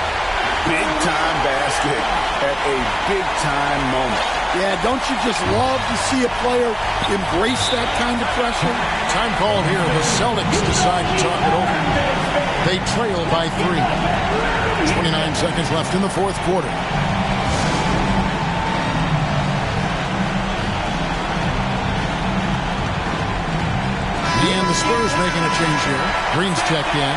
Big-time basket at a big-time moment. Yeah, don't you just love to see a player embrace that kind of pressure? Time called here. The Celtics decide to talk it over. They trail by 3. 29 seconds left in the fourth quarter. And the Spurs making a change here. Green's checked in.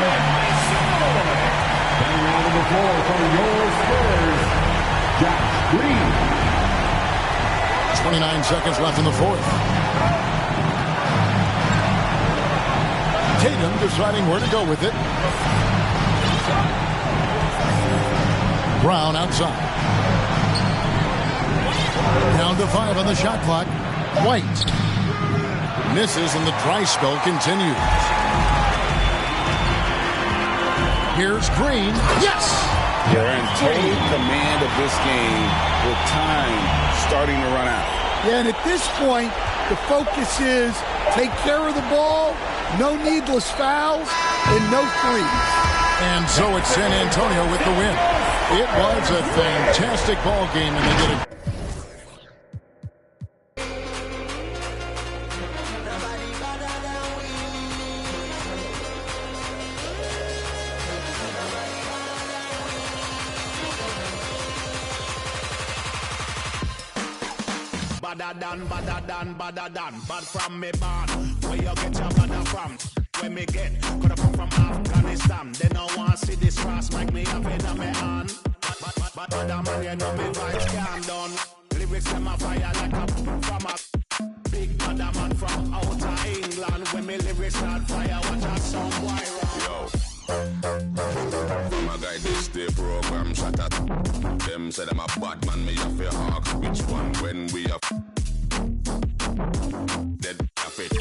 Coming out of the floor for your Spurs, Josh Green. 29 seconds left in the fourth. Tatum deciding where to go with it. Brown outside. Down to 5 on the shot clock. White. Misses, and the dry spell continues. Here's Green. Yes! They're in total command of this game with time starting to run out. Yeah, and at this point, the focus is take care of the ball, no needless fouls, and no threes. And so it's San Antonio with the win. It was a fantastic ball game, and they did it. Bad from me born. Where you get your bad from? Where me get? Coulda come from Afghanistan. They don't want to see this cross make me have it on me hand. But man, you know me vibes can't done. Lyrics them a fire like a from a big bad man from outer England. When me lyrics start fire, watch a song boy run. From a guy this day program shot at them say them a bad man, me have to hawk. Which one when we have dead have it?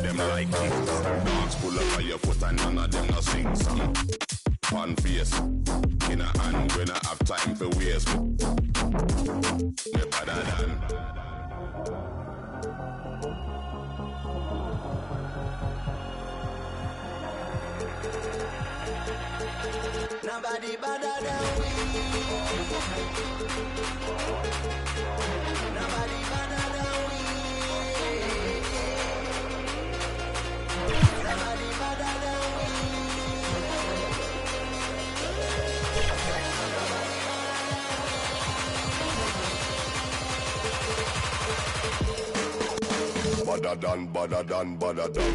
Them like kings. Dogs pull up on your foot and none of them no sing song. One face in a hand when I have time for waste. Me better than nobody better than we. Nobody better than we. Nobody better than we. Better than.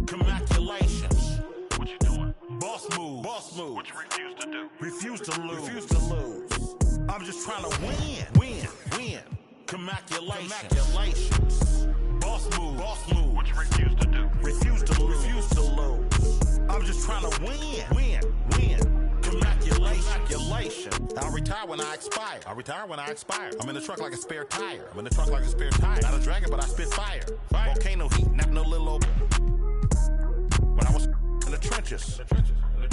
Congratulations. What you doing? Boss move. Boss move. What you refuse to do? Refuse to lose. Refuse to lose. I'm just trying to win. Win. Congratulations. Boss move. Boss move. What you refuse to do? Refuse to lose. Refuse to lose. I'm just trying to win. Congratulations. I'll retire when I expire. I'm in the truck like a spare tire. Not a dragon, but I spit fire. Volcano heat, not no little old. When I was in the trenches,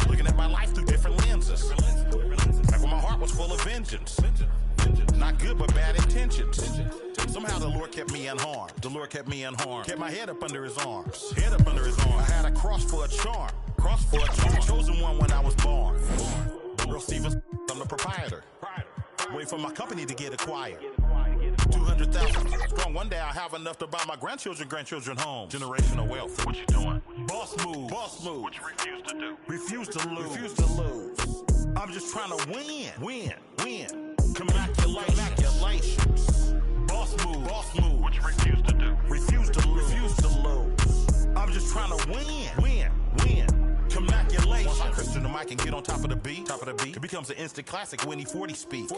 looking at my life through different lenses. Like when my heart was full of vengeance. Not good, but bad intentions. Somehow the Lord kept me unharmed. Kept my head up under his arms. I had a cross for a charm. Chosen one when I was born. Earl Stevens, I'm the proprietor. Waiting for my company to get acquired. 200,000 strong. One day I'll have enough to buy my grandchildren homes. Generational wealth. What you doing? Boss move. What you refuse to do? Refuse to lose. I'm just trying to win. Congratulations. Boss move. What you refuse to do? Refuse to lose. I'm just trying to win. Congratulations. Once I Christian the mic and get on top of the beat, it becomes an instant classic when he 40 speak.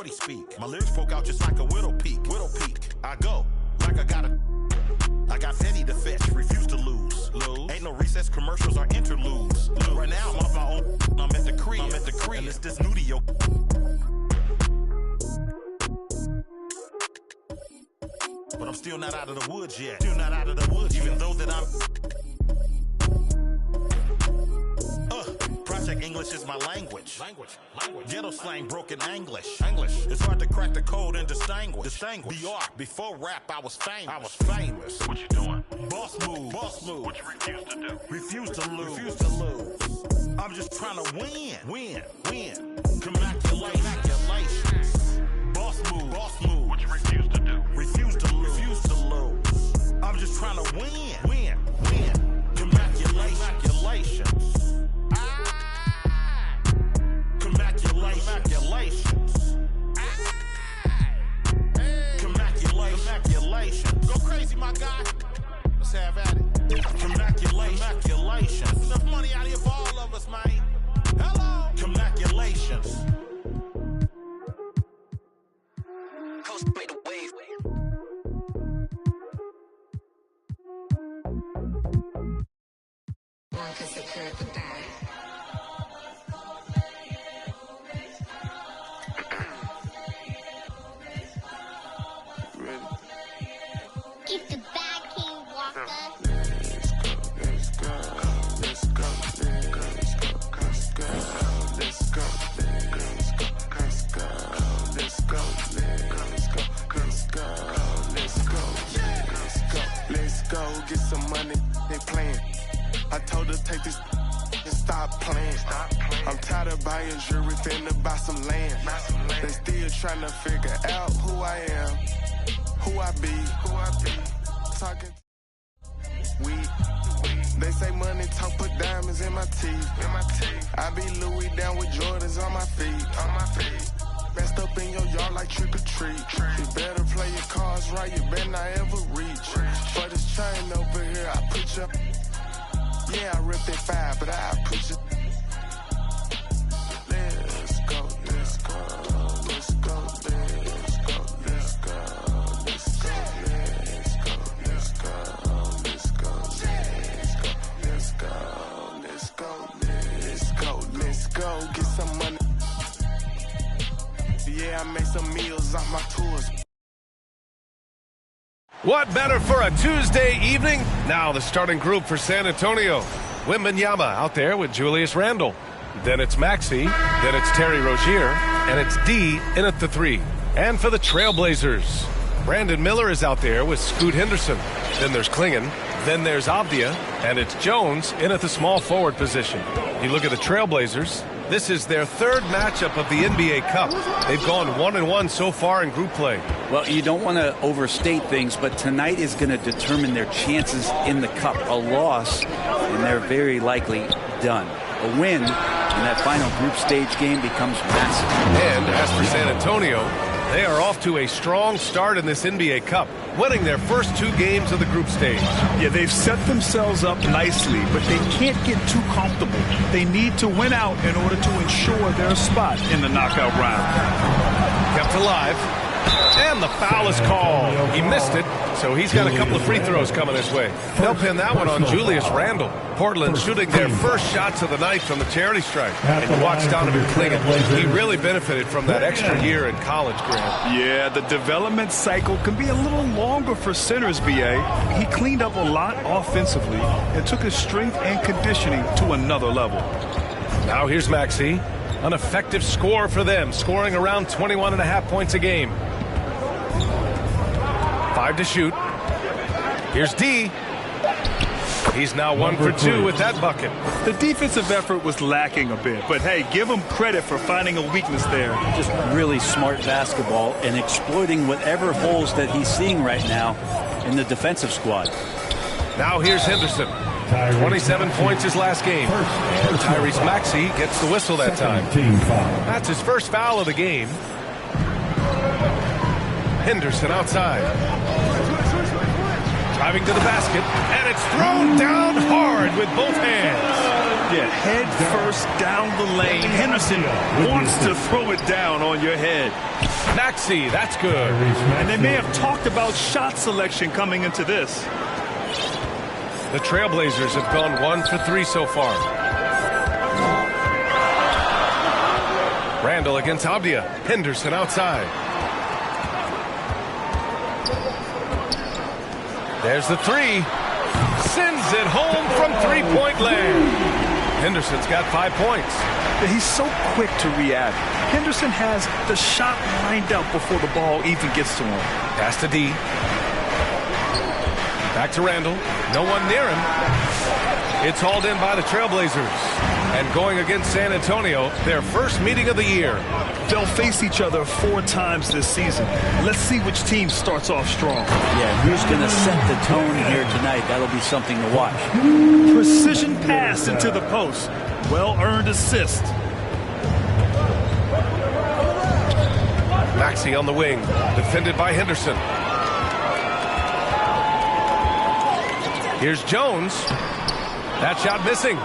My lyrics poke out just like a widow peak. I go like I got petty to fetch, refuse to lose. Ain't no recess commercials or interludes. Right now I'm off my own. I'm at the crib. And it's this nudio. But I'm still not out of the woods yet. Even though that I'm. Project English is my language. Ghetto slang, broken English. It's hard to crack the code and distinguish. BR, before rap, I was famous. What you doing? Boss move. What you refuse to do? Refuse to lose. I'm just trying to win. Congratulations. Congratulations. Boss move. What you refuse to do? Refuse to lose. I'm just trying to win. Congratulations. Congratulations. Go crazy, my guy. Let's have at it. Congratulations. Enough money out here for all of us, man. Hello. Congratulations. Coast made a wave. Keep the bag, King Walker. Let's go, get some money, they playing. I told her take this and stop playing. I'm tired of buying jewelry, finna buy some land. They still trying to figure out who I am, who I be. Talking weed. They say money talk, put diamonds in my teeth. I be Louis down with Jordans on my feet. Messed up in your yard like trick or treat. You better play your cards right, you better not ever reach. For this chain over here, I put you. Yeah, I ripped that 5, but I put you. Let's go. Get some money. Yeah, I made some meals off my tours. What better for a Tuesday evening? Now the starting group for San Antonio. Wembanyama out there with Julius Randle. Then it's Maxey. Then it's Terry Rozier. And it's D in at the 3. And for the Trailblazers, Brandon Miller is out there with Scoot Henderson. Then there's Klingon. Then there's Avdia. And it's Jones in at the small forward position. You look at the Trailblazers. This is their third matchup of the NBA Cup. They've gone 1-1 so far in group play. Well, you don't want to overstate things, but tonight is going to determine their chances in the Cup. A loss, and they're very likely done. A win in that final group stage game becomes massive. And as for San Antonio, they are off to a strong start in this NBA Cup, winning their first 2 games of the group stage. Yeah, they've set themselves up nicely, but they can't get too comfortable. They need to win out in order to ensure their spot in the knockout round. Kept alive. And the foul is called. He missed it, so he's got a couple of free throws coming his way. They'll pin that one on Julius Randle. Portland shooting their first shots of the night from the charity stripe. And you watch Donovan Klingon. He really benefited from that extra year in college, Grant. Yeah, the development cycle can be a little longer for centers, BA. He cleaned up a lot offensively and took his strength and conditioning to another level. Now here's Maxey. An effective score for them, scoring around 21.5 points a game. 5 to shoot. Here's D. He's now 1 for 2 with that bucket. The defensive effort was lacking a bit, but hey, give him credit for finding a weakness there. Just really smart basketball and exploiting whatever holes that he's seeing right now in the defensive squad. Now here's Henderson. 27 points his last game. And Tyrese Maxey gets the whistle that time. That's his first foul of the game. Henderson outside. Driving to the basket, and it's thrown down hard with both hands. Yeah, head first down the lane. Henderson wants to throw it down on your head. Maxey, that's good. And they may have talked about shot selection coming into this. The Trailblazers have gone 1 for 3 so far. Randle against Avdia. Henderson outside. There's the 3. Sends it home from three-point land. Henderson's got 5 points. He's so quick to react. Henderson has the shot lined up before the ball even gets to him. Pass to D. Back to Randle. No one near him. It's hauled in by the Trailblazers. And going against San Antonio, their first meeting of the year. They'll face each other 4 times this season. Let's see which team starts off strong. Yeah, who's going to set the tone here tonight? That'll be something to watch. Precision pass into the post. Well-earned assist. Maxey on the wing, defended by Henderson. Here's Jones. That shot missing.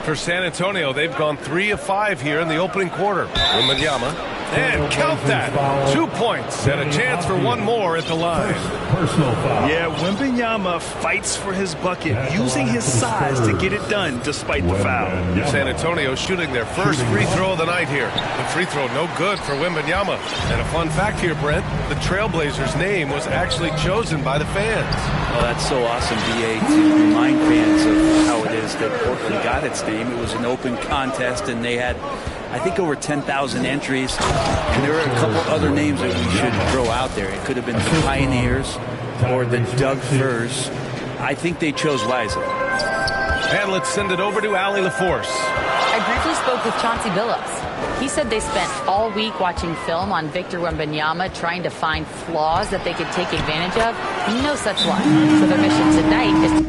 For San Antonio, they've gone 3 of 5 here in the opening quarter. Wembanyama, and count that. 2 points and a chance for one more at the line. Personal foul. Yeah, Wembanyama fights for his bucket, using his size to get it done despite the foul. San Antonio shooting their first free throw of the night here. The free throw no good for Wembanyama. And a fun fact here, Brent, the Trailblazers' name was actually chosen by the fans. Oh, that's so awesome, BA, to remind fans of how it is that Portland got its name. It was an open contest, and they had, I think, over 10,000 entries. And there were a couple other names that we should throw out there. It could have been the Pioneers or the Doug Furs. I think they chose wisely. And let's send it over to Allie LaForce. I briefly spoke with Chauncey Billups. He said they spent all week watching film on Victor Wembanyama, trying to find flaws that they could take advantage of. No such luck. So their mission tonight is...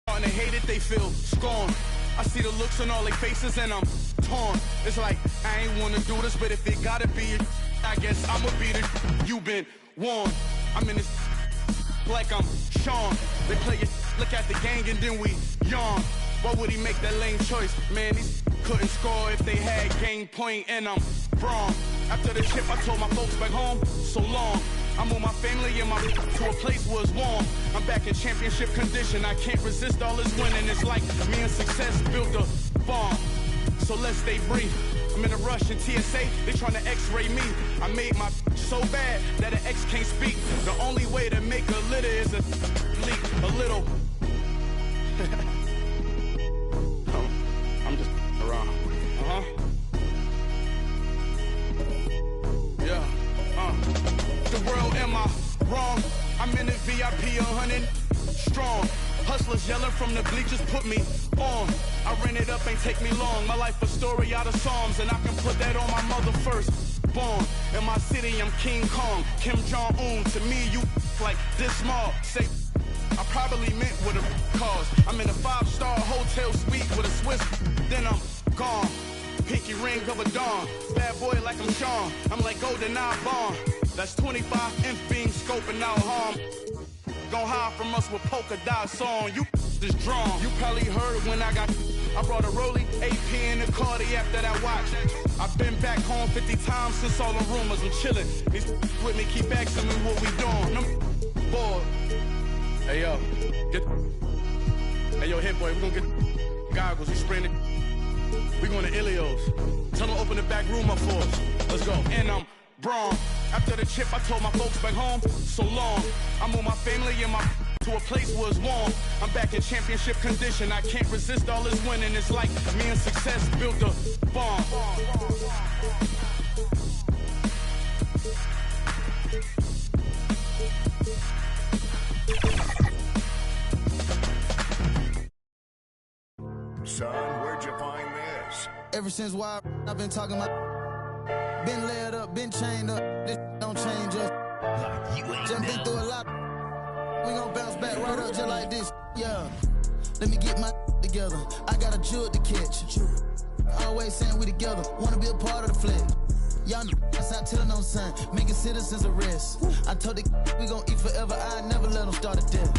And they hate it, they feel scorn. I see the looks on all their faces and I'm torn. It's like, I ain't wanna do this, but if it gotta be it, I guess I'ma be the you been warned. I'm in this like I'm Sean. They play it, look at the gang and then we yawn. Why would he make that lame choice? Man, these couldn't score if they had game point and I'm wrong. After the chip, I told my folks back home, so long. I moved my family and my to a place where it's warm. I'm back in championship condition. I can't resist all this winning. It's like me and success built a farm. So let's stay brief. I'm in a rush in TSA. They trying to X-ray me. I made my so bad that an X can't speak. The only way to make a litter is a leak. A little. I'm just around. Yeah. The world, am I wrong? I'm in the VIP 100 strong. Hustlers yelling from the bleachers put me on. I ran it up, ain't take me long. My life a story out of Psalms, and I can put that on my mother first. Born in my city, I'm King Kong, Kim Jong-un. To me, you like this small. Say, I probably meant with a cause. I'm in a 5-star hotel suite with a Swiss, then I'm gone. Pinky ring of a dawn. Bad boy like I'm Sean. I'm like Golden Eye Bond. That's 25 inch beam scoping out harm. Gon' hide from us with polka dot song. You just drawn. You probably heard when I brought a Rollie, AP in the Cardi after that watch. I've been back home 50 times since all the rumors. I'm chillin'. These with me keep asking me what we doing. I'm bored. Hey yo, hey yo, hit boy, we gonna get goggles. We spraying it. We going to Ilios. Tell them open the back room up for us. Let's go. And I'm Braun. After the chip, I told my folks back home, so long. I moved my family and my to a place where it's warm. I'm back in championship condition. I can't resist all this winning. It's like me and success built a bomb. Son, where'd you find this? Ever since why I've been talking about. Been laid up, been chained up. This don't change us. Just been through a lot. We gon' bounce back right up just like this. Yeah. Let me get my together. I got a jewel to catch. Always saying we together. Wanna be a part of the flex. Y'all that's not telling no son. Making citizens arrest. I told the we gon' eat forever. I never let them start a death.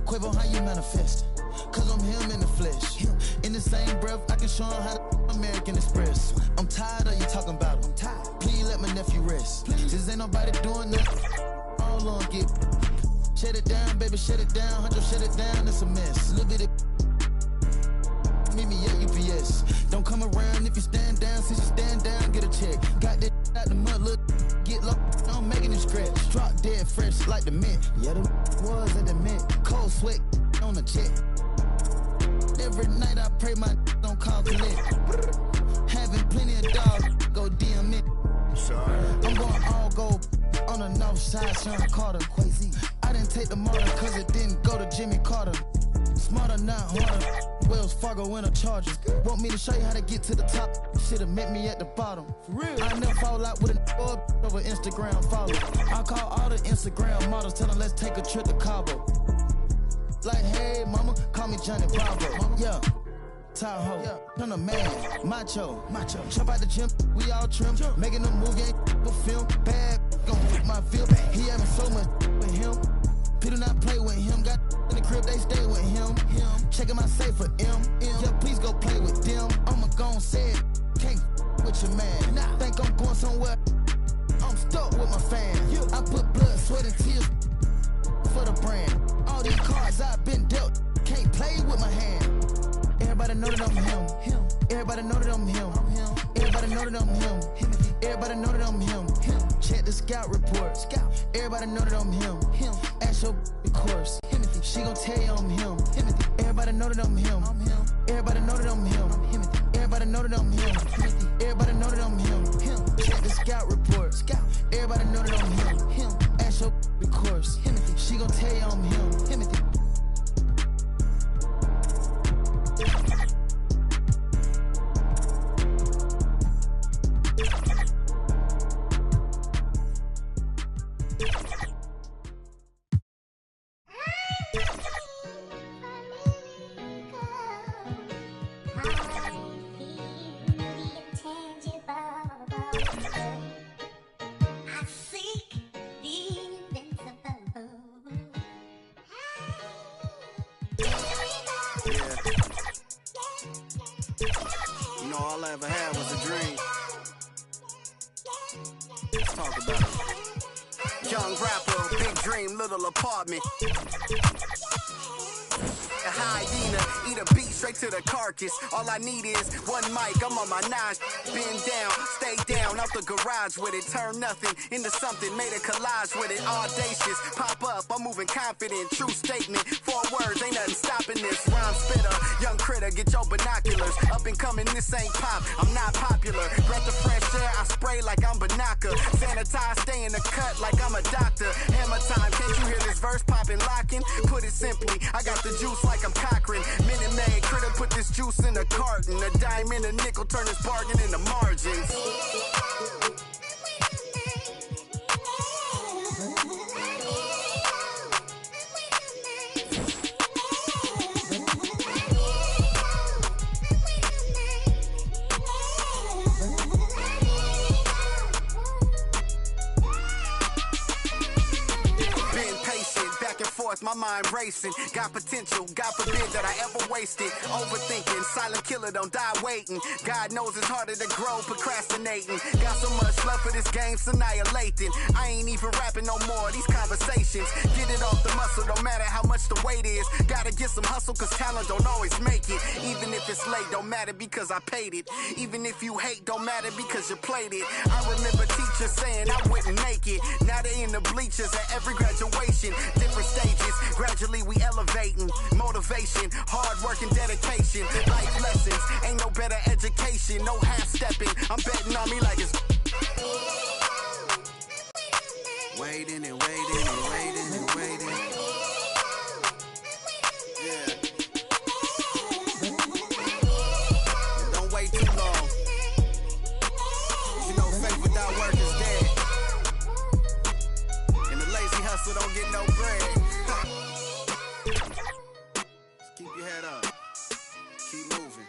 Quavo, how you manifest? Cause I'm him in the flesh. In the same breath, I can show him how to American Express. I'm tired of you talking about him. Please let my nephew rest. This ain't nobody doing nothing. All on get. Shut it down, baby, shut it down. Huncho, shut it down, it's a mess. Little bit of meet me at UPS. Don't come around if you stand down. Since you stand down, get a check. Got that out the mud, look, get low. I'm making it scratch. Drop dead fresh like the mint. Yeah, the was at the mint. Cold sweat on the check. Every night I pray my don't call collect. Having plenty of dogs, go DM it. I'm going all gold on the north side, Sean Carter. I didn't take the martyr cause it didn't go to Jimmy Carter. Smarter, not harder. Wells Fargo in a Charger. Want me to show you how to get to the top? Should've met me at the bottom. For real. I never fall out with a over Instagram follow. I call all the Instagram models, tell them let's take a trip to Cabo. Like, hey, mama, call me Johnny Bravo. Yeah. Tahoe, turn a man, macho. Jump out the gym, we all trim. Making a movie, ain't for film. Bad, gon' hit my feel. He having so much with him. People not play with him. Got in the crib, they stay with him. Checking my safe for M. Yeah, please go play with them. I'ma gon' say it. Can't with your man. Think I'm going somewhere. I'm stuck with my fans. I put blood, sweat, and tears for the brand. All these cards I've been dealt. Can't play with my hand. Everybody know that I'm him. Everybody know that I'm him. Everybody know that I'm him. Everybody know that I'm him. Check the scout report. Everybody know that I'm him. Ask your course. She gon' tell you I'm him. Everybody know that I'm him. Everybody know that I'm him. Everybody know that I'm him. Everybody know that I'm him. Check the scout report. Everybody know that I'm him. Ask your course. She gon' tell you I'm him. All I ever had was a dream. Let's talk about it. Young rapper, big dream, little apartment. A hyena, eat a beat straight to the carcass. All I need is one mic, I'm on my nine. Bend down, stay down, out the garage with it. Turn nothing into something, made a collage with it. Audacious, pop up, I'm moving confident. True statement, 4 words, ain't nothing stopping this. Rhyme spitter, young critter, get your binoculars. Up and coming, this ain't pop, I'm not popular. Breath of fresh air, I spray like I'm Banaka. Sanitize, stay in the cut like I'm a doctor. Hammer time, can't you hear this verse popping, locking? Put it simply, I got the juice like I'm Cochran. Minute Maid, critter put this juice in a carton. A dime and a nickel, turn this bargain into margins. My mind racing, got potential, God forbid that I ever waste it. Overthinking, silent killer, don't die waiting. God knows it's harder to grow, procrastinating. Got so much love for this game, it's annihilating. I ain't even rapping no more, these conversations. Get it off the muscle, don't matter how much the weight is. Gotta get some hustle, cause talent don't always make it. Even if it's late, don't matter because I paid it. Even if you hate, don't matter because you played it. I remember teachers saying I wouldn't make it. Now they in the bleachers at every graduation. Different stages. Gradually we elevating, motivation, hard work and dedication, life lessons, ain't no better education, no half-stepping, I'm betting on me like it's waiting and waiting and waiting and waiting. Yeah. Don't wait too long. You know faith without work is dead. And the lazy hustle don't get no bread. Keep your head up. Keep moving.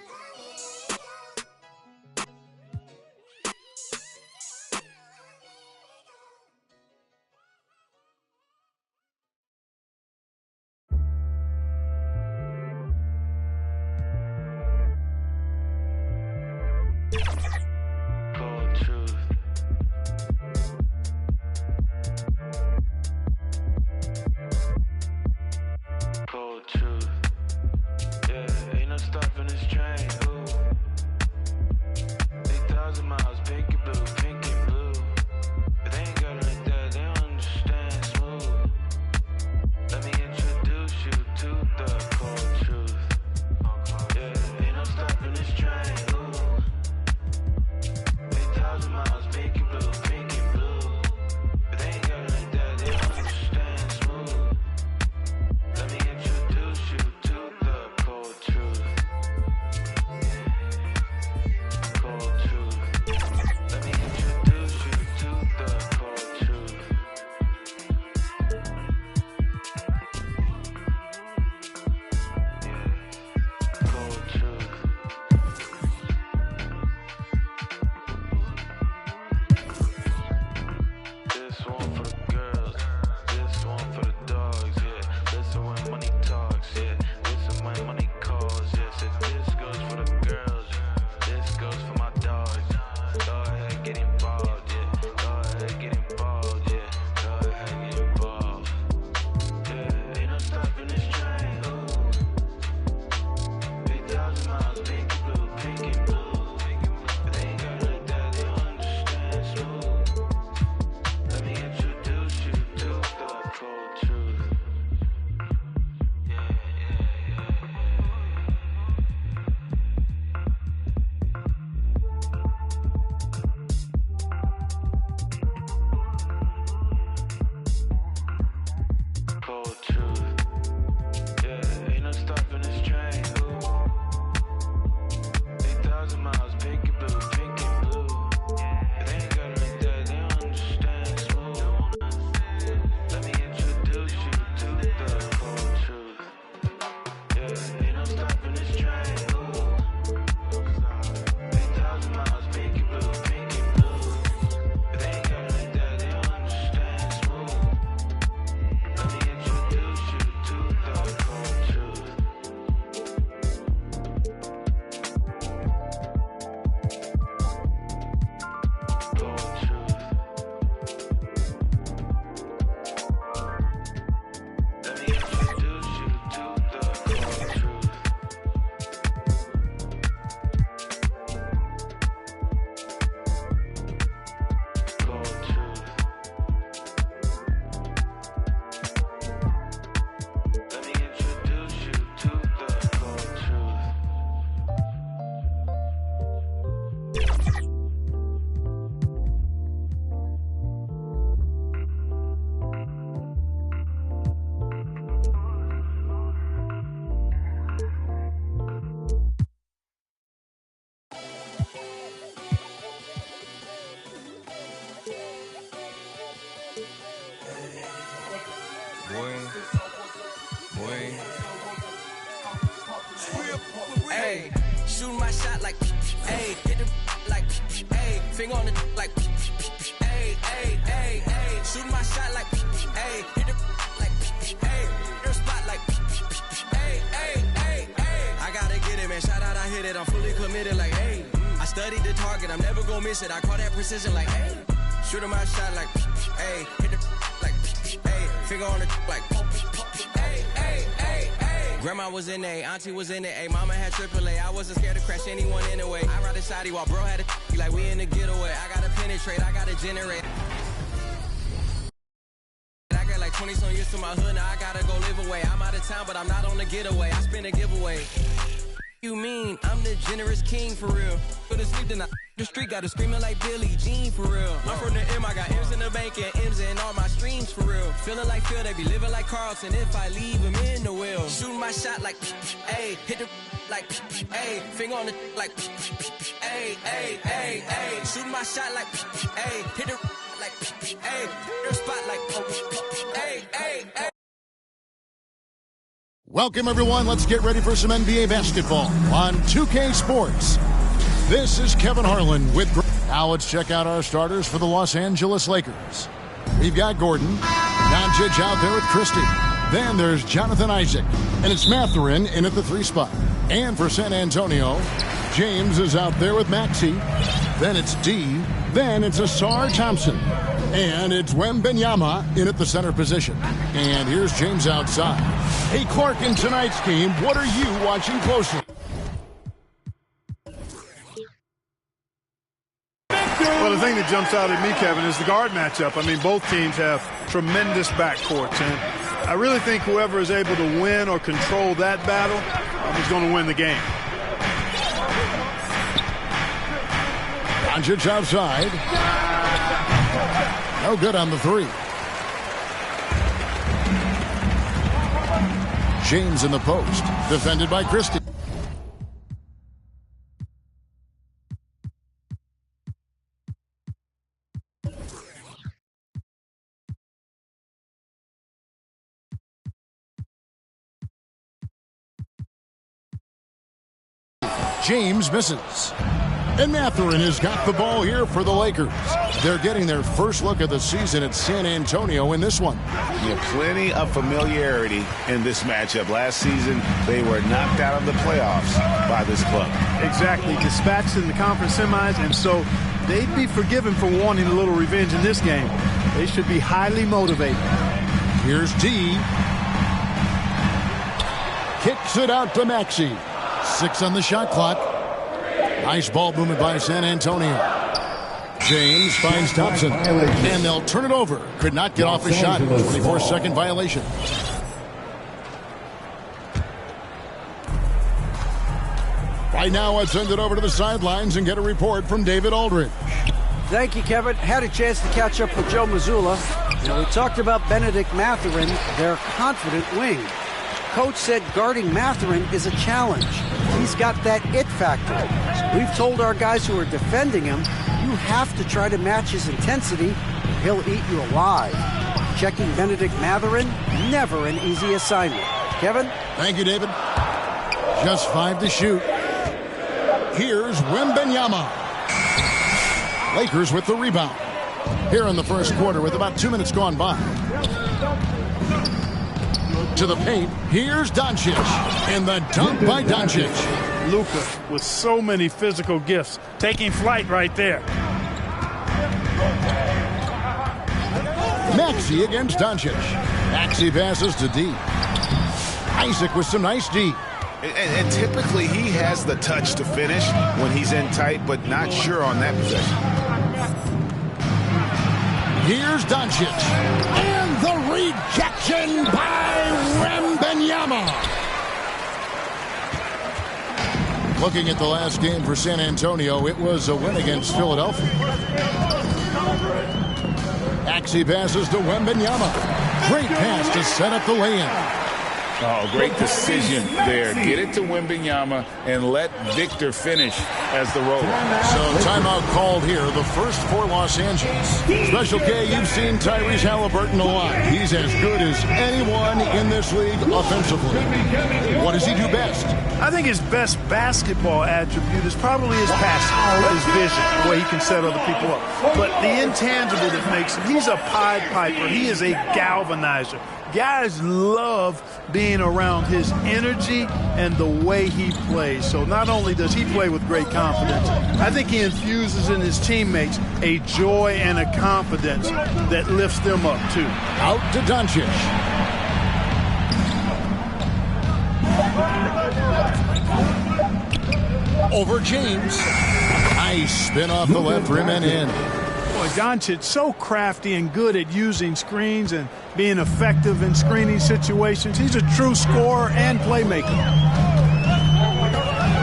Cold truth. Cold truth. Yeah, ain't no stopping this train. Ooh. 8,000 miles, pink and blue, pink and blue. But they ain't got it like that, they don't understand smooth. Let me introduce you to the cold truth. Hey, shoot my shot like, hey, hit the like, hey, finger on the like, hey, hey, hey, hey, shoot my shot like, hey, hit the like, hey, your spot like, hey, hey, hey, hey. I gotta get it, man. Shout out, I hit it. I'm fully committed, like, hey. I studied the target. I'm never gonna miss it. I call that precision, like, hey. Shoot my shot like, hey, hit the like, hey, finger on the like, hey, hey, hey, hey. Grandma was in A, auntie was in it, A, mama had AAA. I wasn't scared to crash anyone anyway. I ride the side while bro had a like we in the getaway. I gotta penetrate, I gotta generate. I got like 20-some years to my hood, now I gotta go live away. I'm out of town, but I'm not on the getaway. I spin a giveaway. You mean I'm the generous king for real? Go to sleep tonight. The street got to screaming like Billie Jean for real. I'm from the M, I got M's in the bank and M's in all my streams for real. Feeling like Phil, they be living like Carlton if I leave him in the wheel. Shooting my shot like, hey, hit the like, hey, finger on the like, hey, hey, hey, hey. Shooting my shot like, hey, hit the like, hey, your spot like, hey, hey, hey. Welcome, everyone. Let's get ready for some NBA basketball on 2K Sports. This is Kevin Harlan with... Now let's check out our starters for the Los Angeles Lakers. We've got Gordon, Doncic out there with Christie. Then there's Jonathan Isaac, and it's Mathurin in at the 3 spot. And for San Antonio, James is out there with Maxey. Then it's D. Then it's Asar Thompson. And it's Wembanyama in at the center position. And here's James outside. Hey, Clark, in tonight's game, what are you watching closely? Well, the thing that jumps out at me, Kevin, is the guard matchup. I mean, both teams have tremendous backcourts, and I really think whoever is able to win or control that battle is going to win the game. Doncic outside. No good on the 3. James in the post, defended by Christie. James misses. And Mathurin has got the ball here for the Lakers. They're getting their first look of the season at San Antonio in this one. Yeah, plenty of familiarity in this matchup. Last season, they were knocked out of the playoffs by this club. Exactly. Dispatched in the conference semis, and so they'd be forgiven for wanting a little revenge in this game. They should be highly motivated. Here's D. Kicks it out to Maxey. 6 on the shot clock. Nice ball movement by San Antonio. James finds Thompson, and they'll turn it over. Could not get off his shot. 24-second violation. Right now, let's send it over to the sidelines and get a report from David Aldridge. Thank you, Kevin. Had a chance to catch up with Joe Mazzulla. Now, we talked about Benedict Mathurin, their confident wing. Coach said guarding Mathurin is a challenge. He's got that it factor. So we've told our guys who are defending him, you have to try to match his intensity, or he'll eat you alive. Checking Benedict Mathurin, never an easy assignment. Kevin? Thank you, David. Just 5 to shoot. Here's Wembanyama. Lakers with the rebound. Here in the first quarter with about 2 minutes gone by. To the paint, here's Doncic, and the dunk by Doncic. Luka with so many physical gifts, taking flight right there. Maxey against Doncic. Maxey passes to D. Isaac with some nice D. And typically he has the touch to finish when he's in tight, but not sure on that possession. Here's Doncic. And the rejection by Wembanyama. Looking at the last game for San Antonio, it was a win against Philadelphia. Maxey passes to Wembanyama. Great pass to set up the lay-in. Oh, great decision there. Get it to Wembanyama and let Victor finish as the roller. So timeout called here, the first for Los Angeles. Special K, you've seen Tyrese Halliburton a lot. He's as good as anyone in this league offensively. What does he do best? I think his best basketball attribute is probably his passing, his vision, the way he can set other people up. But the intangible that makes him, he's a Pied Piper. He is a galvanizer. Guys love being around his energy and the way he plays. So not only does he play with great confidence, I think he infuses in his teammates a joy and a confidence that lifts them up too. Out to Doncic. Over James. Nice spin off the left rim and in. Boy, Doncic so crafty and good at using screens and being effective in screening situations. He's a true scorer and playmaker.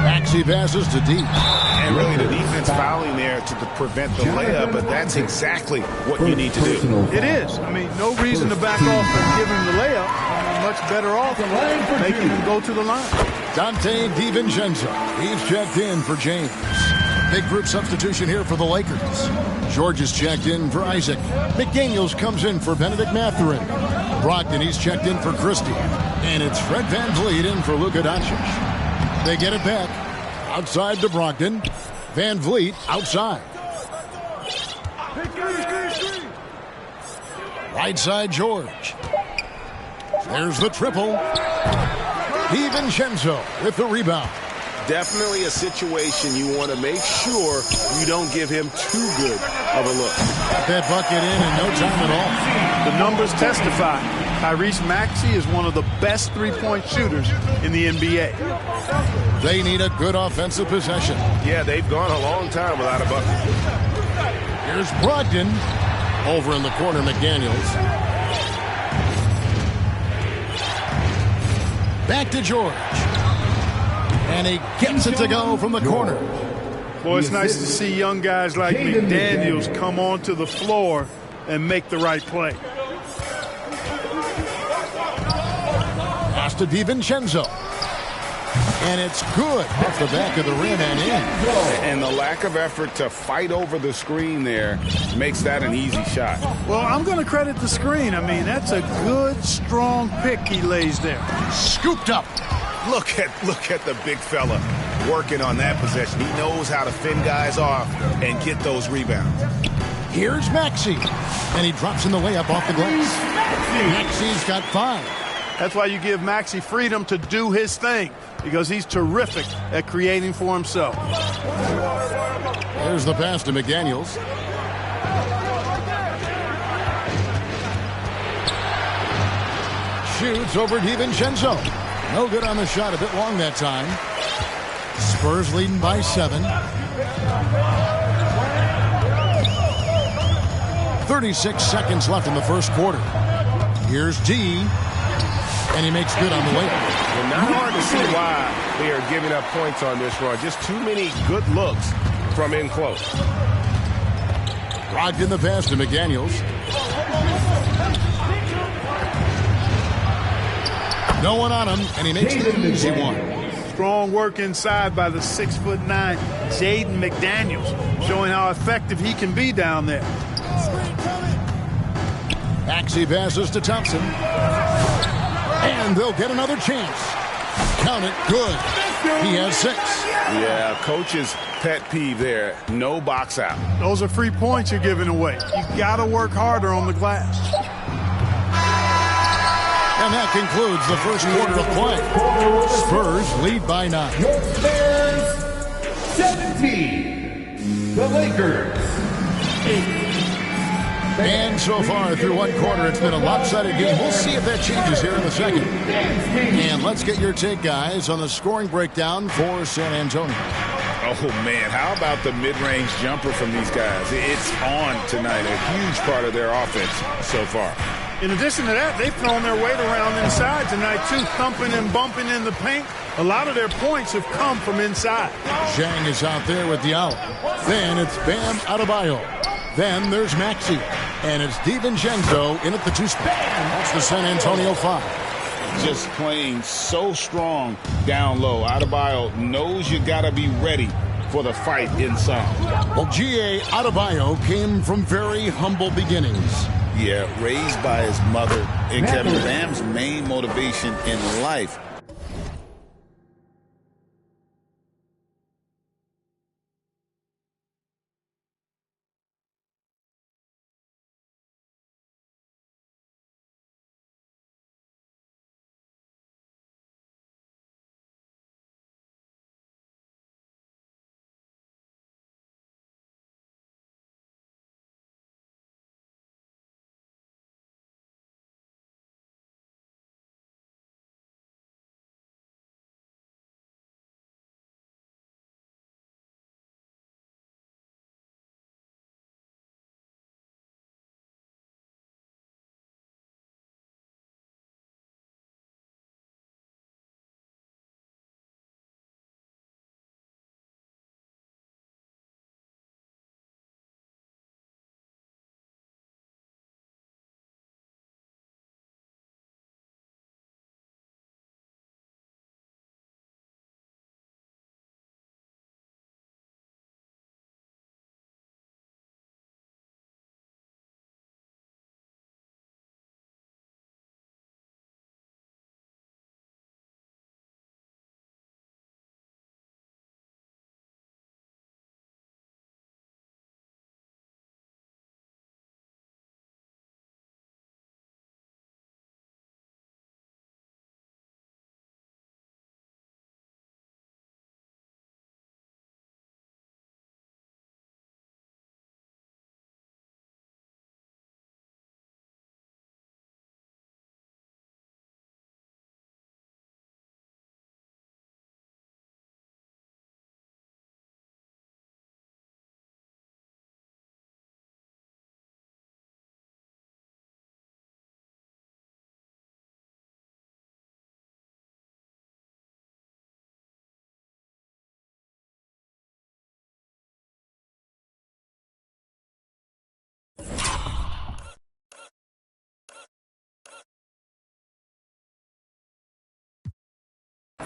Maxey passes to deep. And really the defense fouling there to prevent the layup, but that's exactly what you need to do. It is. I mean, no reason to back off and give him the layup. I mean, much better off making him go to the line. Dante DiVincenzo. He's checked in for James. Big group substitution here for the Lakers. George is checked in for Isaac. McDaniels comes in for Benedict Mathurin. Brogdon, he's checked in for Christie. And it's Fred VanVleet in for Luka Doncic. They get it back. Outside to Brogdon. VanVleet outside. Right side George. There's the triple. DiVincenzo with the rebound. Definitely a situation you want to make sure you don't give him too good of a look. Got that bucket in no time at all. The numbers testify. Tyrese Maxey is one of the best three-point shooters in the NBA. They need a good offensive possession. Yeah, they've gone a long time without a bucket. Here's Brogdon. Over in the corner, McDaniels. Back to George. And he gets it to go from the corner. Boy, it's nice to see young guys like McDaniels come onto the floor and make the right play. Pass to DiVincenzo. And it's good off the back of the rim and in. And the lack of effort to fight over the screen there makes that an easy shot. Well, I'm going to credit the screen. I mean, that's a good, strong pick he lays there. Scooped up. Look at the big fella working on that possession. He knows how to fend guys off and get those rebounds. Here's Maxey. And he drops in the layup off the glass. Maxey's got 5. That's why you give Maxey freedom to do his thing, because he's terrific at creating for himself. There's the pass to McDaniels. Shoots over DiVincenzo. No good on the shot, a bit long that time. Spurs leading by 7. 36 seconds left in the first quarter. Here's D. And he makes good on the layup. Well, not hard to see why they are giving up points on this run. Just too many good looks from in close. Brogdon the pass to McDaniels. No one on him, and he makes the easy one. Strong work inside by the 6'9" Jaden McDaniels, showing how effective he can be down there. Maxey passes to Thompson. And they'll get another chance. Count it, good. He has 6. Yeah, coach's pet peeve there. No box out. Those are free points you're giving away. You got to work harder on the glass. And that concludes the first quarter of play. Spurs lead by 9. Bears 17. The Lakers 8. And so far through one quarter, it's been a lopsided game. We'll see if that changes here in the second. And let's get your take, guys, on the scoring breakdown for San Antonio. Oh, man, how about the mid-range jumper from these guys? It's on tonight, a huge part of their offense so far. In addition to that, they've thrown their weight around inside tonight, too, thumping and bumping in the paint. A lot of their points have come from inside. Zhang is out there with the out. Then it's Bam Adebayo. Then there's Maxey. And it's DiVincenzo in at the 2 spot. That's the San Antonio 5. just playing so strong down low. Adebayo knows you got to be ready for the fight inside. Well, G.A. Adebayo came from very humble beginnings. Yeah, raised by his mother. And Kevin, Bam's main motivation in life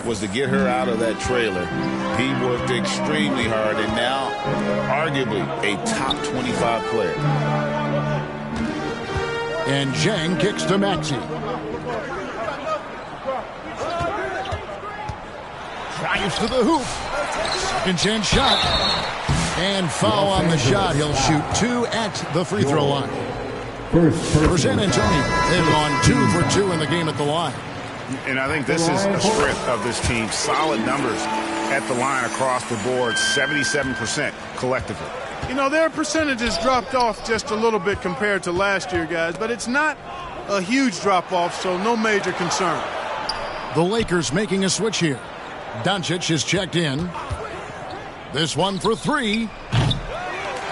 was to get her out of that trailer. He worked extremely hard and now arguably a top 25 player. And Zhang kicks to Maxey. Drives to the hoop. Second chance shot. And foul on the shot. He'll shoot 2 at the free throw line. For San Antonio, they've gone 2 for 2 in the game at the line. And I think this is a strength of this team. Solid numbers at the line across the board, 77% collectively. You know, their percentages dropped off just a little bit compared to last year, guys, but it's not a huge drop-off, so no major concern. The Lakers making a switch here. Doncic is checked in. This one for 3.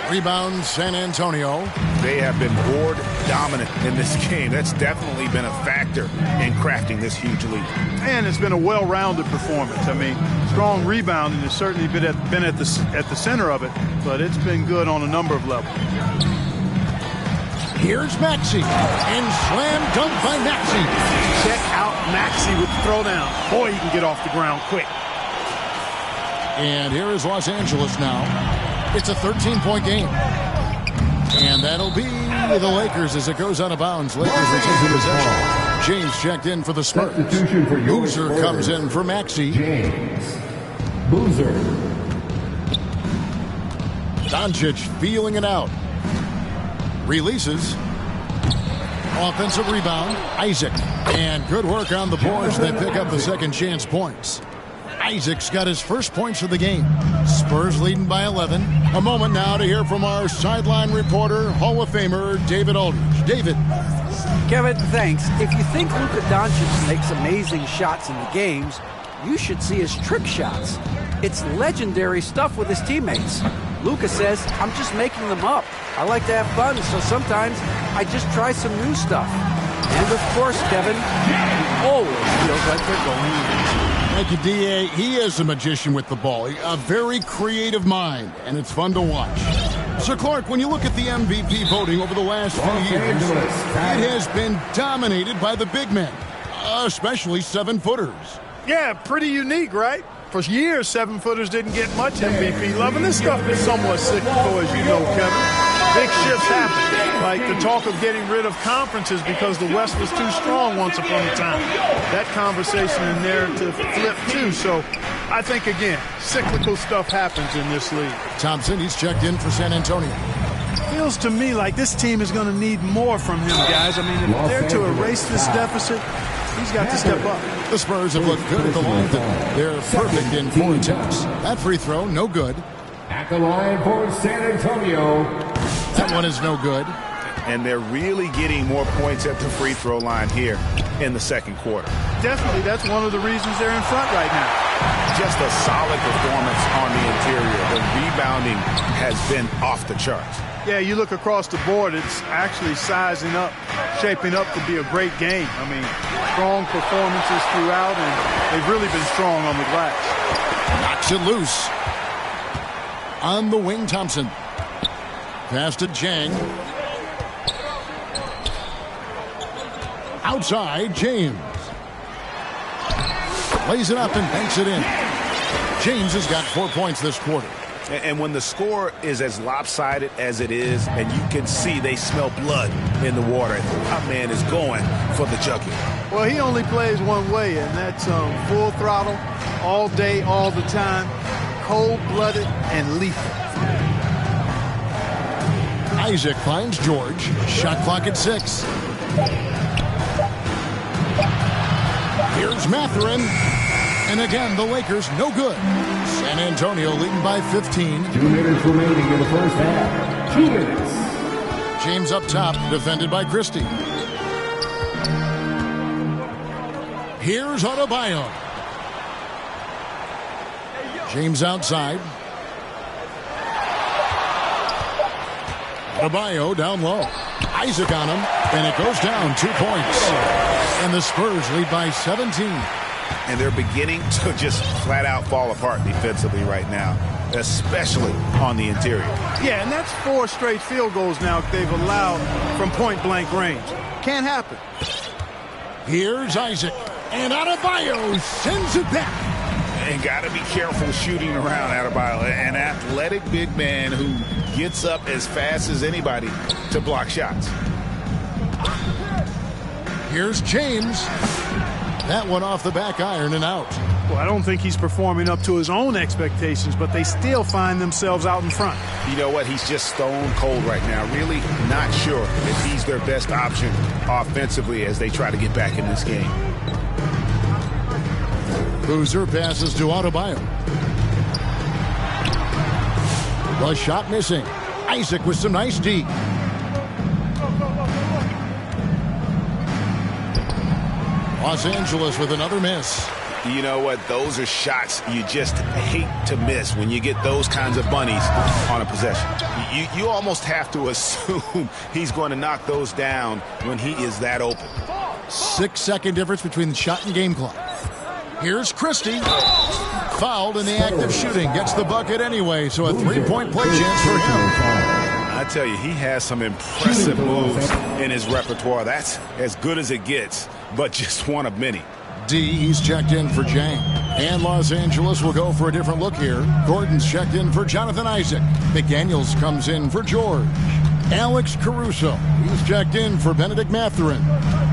Rebound, San Antonio. They have been board dominant in this game. That's definitely been a factor in crafting this huge lead. And it's been a well-rounded performance. I mean, strong rebounding has certainly been at the center of it, but it's been good on a number of levels. Here's Maxey, and slam dunk by Maxey. Check out Maxey with the throwdown. Boy, he can get off the ground quick. And here is Los Angeles now. It's a 13-point game. And that'll be the Lakers as it goes out of bounds. Lakers retain possession. James checked in for the Spurs. Boozer comes in for Maxey. James Boozer. Doncic feeling it out. Releases. Offensive rebound. Isaac. And good work on the boards. They pick up the second chance points. Isaac's got his first points of the game. Spurs leading by 11. A moment now to hear from our sideline reporter, Hall of Famer David Aldridge. David. Kevin, thanks. If you think Luka Doncic makes amazing shots in the games, you should see his trick shots. It's legendary stuff with his teammates. Luka says, I'm just making them up. I like to have fun, so sometimes I just try some new stuff. And of course, Kevin, it always feels like they're going in. Thank you, D.A. He is a magician with the ball. A very creative mind, and it's fun to watch. So, Clark, when you look at the MVP voting over the last few years, it has been dominated by the big men. especially 7-footers. Yeah, pretty unique, right? For years, 7-footers didn't get much MVP love, and this stuff is somewhat cyclical, as you know, Kevin. Big shifts happen, like the talk of getting rid of conferences because the West was too strong once upon a time. That conversation and narrative flipped too, so I think, again, cyclical stuff happens in this league. Thompson, he's checked in for San Antonio. Feels to me like this team is going to need more from him, guys. I mean, if they're to erase this deficit, he's got to step up. The Spurs have looked good at the line. They're perfect in 4 attempts. That free throw, no good. At the line for San Antonio. That one is no good. And they're really getting more points at the free throw line here in the second quarter. Definitely, that's one of the reasons they're in front right now. Just a solid performance on the interior. The rebounding has been off the charts. Yeah, you look across the board, it's actually sizing up, shaping up to be a great game. I mean, strong performances throughout, and they've really been strong on the glass. Knocks it loose. On the wing, Thompson. Pass to Jang. Outside, James. Lays it up and banks it in. James has got 4 points this quarter. And when the score is as lopsided as it is, and you can see they smell blood in the water, our man is going for the jugular. Well, he only plays one way, and that's full throttle, all day, all the time, cold-blooded and lethal. Isaac finds George. Shot clock at 6. Here's Mathurin. And again, the Lakers no good. San Antonio leading by 15. 2 minutes remaining in the first half. 2 minutes. James up top, defended by Christie. Here's Adebayo. James outside. Adebayo down low. Isaac on him, and it goes down 2 points. And the Spurs lead by 17. And they're beginning to just flat out fall apart defensively right now, especially on the interior. Yeah, and that's 4 straight field goals now they've allowed from point-blank range. Can't happen. Here's Isaac, and Adebayo sends it back. And got to be careful shooting around Adebayo, an athletic big man who gets up as fast as anybody to block shots. Here's James. That one off the back iron and out. Well, I don't think he's performing up to his own expectations, but they still find themselves out in front. You know what? He's just stone cold right now. Really not sure if he's their best option offensively as they try to get back in this game. Boozer passes to Adebayo. The shot missing. Isaac with some nice D. Los Angeles with another miss. You know what? Those are shots you just hate to miss when you get those kinds of bunnies on a possession. You almost have to assume he's going to knock those down when he is that open. 6-second difference between the shot and game clock. Here's Christie. Fouled in the act of shooting. Gets the bucket anyway, so a 3-point play chance for him. I tell you, he has some impressive moves in his repertoire. That's as good as it gets, but just one of many. D, he's checked in for Jang. And Los Angeles will go for a different look here. Gordon's checked in for Jonathan Isaac. McDaniels comes in for George. Alex Caruso, he's checked in for Benedict Mathurin.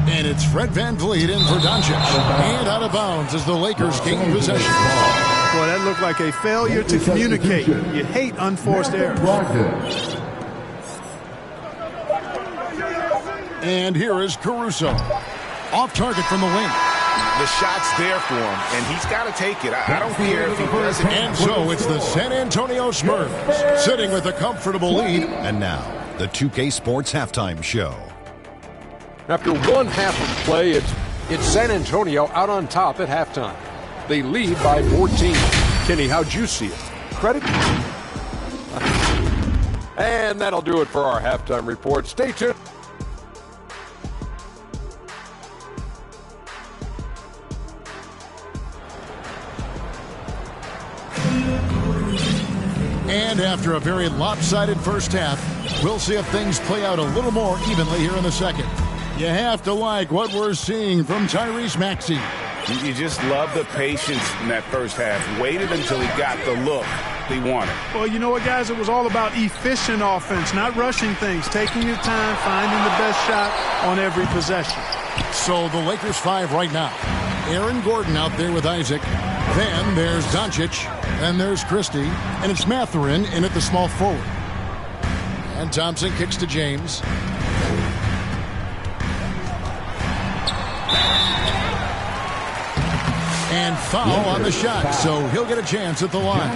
And it's Fred VanVleet in for Doncic. And out of bounds as the Lakers gain possession. Boy, that looked like a failure to communicate. You hate unforced errors. And here is Caruso. Off target from the wing. The shot's there for him, and he's got to take it. I don't care if he doesn't. And so it's the San Antonio Spurs sitting with a comfortable lead. And now, the 2K Sports Halftime Show. After one half of play, it's San Antonio out on top at halftime. They lead by 14. Kenny, how'd you see it? Credit? And that'll do it for our halftime report. Stay tuned. And after a very lopsided first half, we'll see if things play out a little more evenly here in the second. You have to like what we're seeing from Tyrese Maxey. You just love the patience in that first half. Waited until he got the look he wanted. Well, you know what, guys? It was all about efficient offense, not rushing things, taking your time, finding the best shot on every possession. So the Lakers 5 right now. Aaron Gordon out there with Isaac. Then there's Doncic. Then there's Christie. And it's Mathurin in at the small forward. And Thompson kicks to James. And foul on the shot, so he'll get a chance at the line.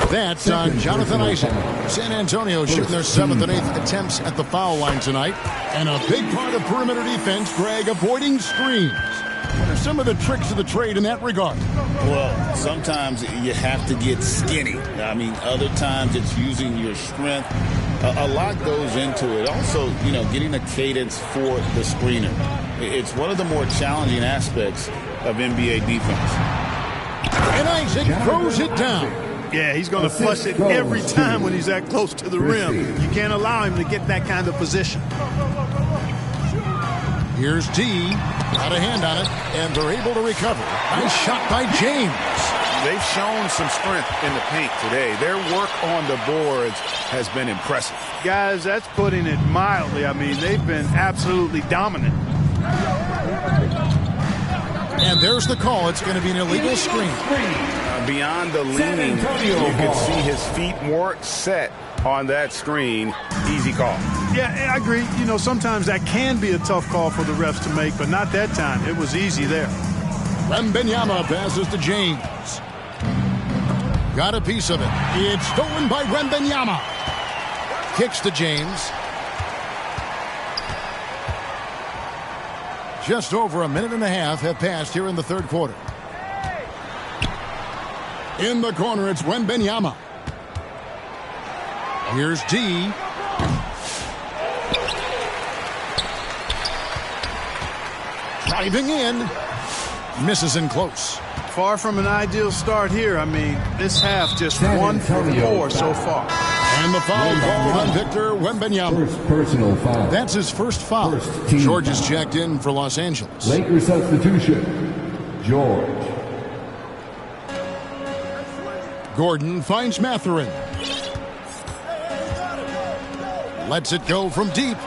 That's on Jonathan Isaac. San Antonio shooting their 7th and 8th attempts at the foul line tonight. And a big part of perimeter defense, Greg, avoiding screens. What are some of the tricks of the trade in that regard? Well, sometimes you have to get skinny. I mean, other times it's using your strength. A lot goes into it. Also, you know, getting a cadence for the screener. It's one of the more challenging aspects of NBA defense. And Isaac throws it down. Yeah, he's going to flush it every time when he's that close to the rim. You can't allow him to get that kind of position. Here's D. Got a hand on it, and they're able to recover. Nice shot by James. They've shown some strength in the paint today. Their work on the boards has been impressive. Guys, that's putting it mildly. I mean, they've been absolutely dominant. And there's the call. It's going to be an illegal screen. Beyond the leaning, you can see his feet weren't set on that screen. Easy call. Yeah, I agree. You know, sometimes that can be a tough call for the refs to make, but not that time. It was easy there. Wembanyama passes to James. Got a piece of it. It's stolen by Wembanyama. Kicks to James. Just over a minute and a half have passed here in the third quarter. In the corner, it's Wembanyama. Here's D. Driving in. Misses in close. Far from an ideal start here. I mean, this half just 1 for 4 so far. And the foul call on Victor Wembanyama. First personal foul. That's his first foul. George is checked in for Los Angeles. Lakers substitution. George. Gordon finds Mathurin. Lets it go from deep.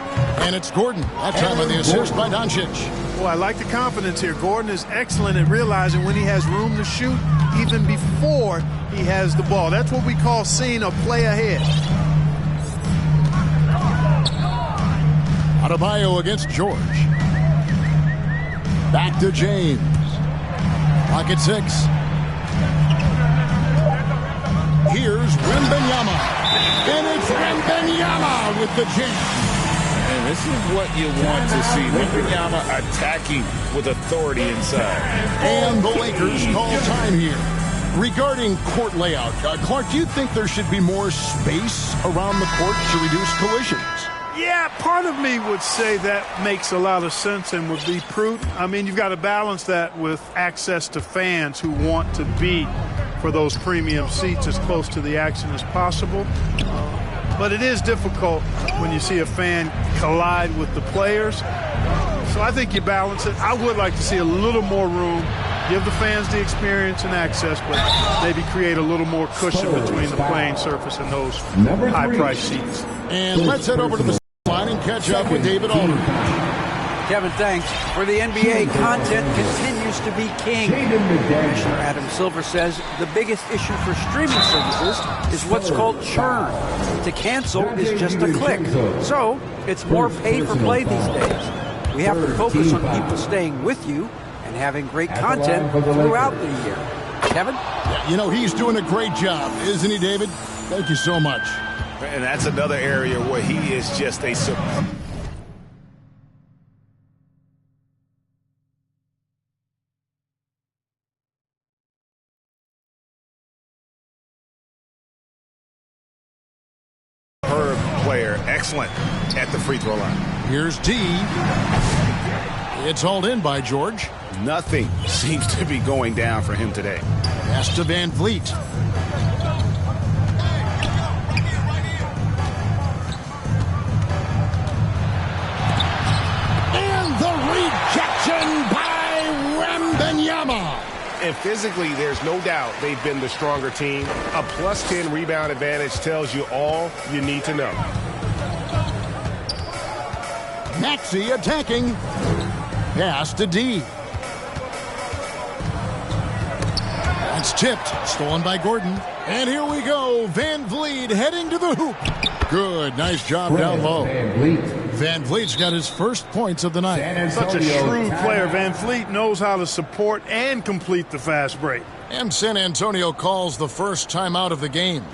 And it's Gordon. That time on the assist by Doncic. Well, I like the confidence here. Gordon is excellent at realizing when he has room to shoot, even before he has the ball. That's what we call seeing a play ahead. Adebayo against George. Back to James. Pocket 6. Here's Wembanyama. And it's Wembanyama with the jam. And this is what you want to see. Wembanyama attacking with authority inside. And the Lakers call time here. Regarding court layout, Clark, do you think there should be more space around the court to reduce collisions? Yeah, part of me would say that makes a lot of sense and would be prudent. I mean, you've got to balance that with access to fans who want to be for those premium seats as close to the action as possible. But it is difficult when you see a fan collide with the players. So I think you balance it. I would like to see a little more room, give the fans the experience and access, but maybe create a little more cushion between the playing surface and those high-priced seats. And let's head over to the line and catch up with David Alden. Kevin, thanks. For the NBA, content continues to be king. Commissioner Adam Silver says the biggest issue for streaming services is what's called churn. To cancel is just a click. So it's more pay-for-play these days. We have to focus on people staying with you and having great content throughout the year. Kevin? You know, he's doing a great job, isn't he, David? Thank you so much. And that's another area where he is just a superb. Player, excellent at the free throw line. Here's D. It's hauled in by George. Nothing seems to be going down for him today. Pass to Van Vliet. rejection by Wembanyama. And physically, there's no doubt they've been the stronger team. A plus 10 rebound advantage tells you all you need to know. Maxey attacking. Pass to D. That's tipped. Stolen by Gordon. And here we go. Van Vliet heading to the hoop. Good. Nice job down low. Van Vliet's got his first points of the night. Such a shrewd player. Van Vliet knows how to support and complete the fast break. And San Antonio calls the first timeout of the game.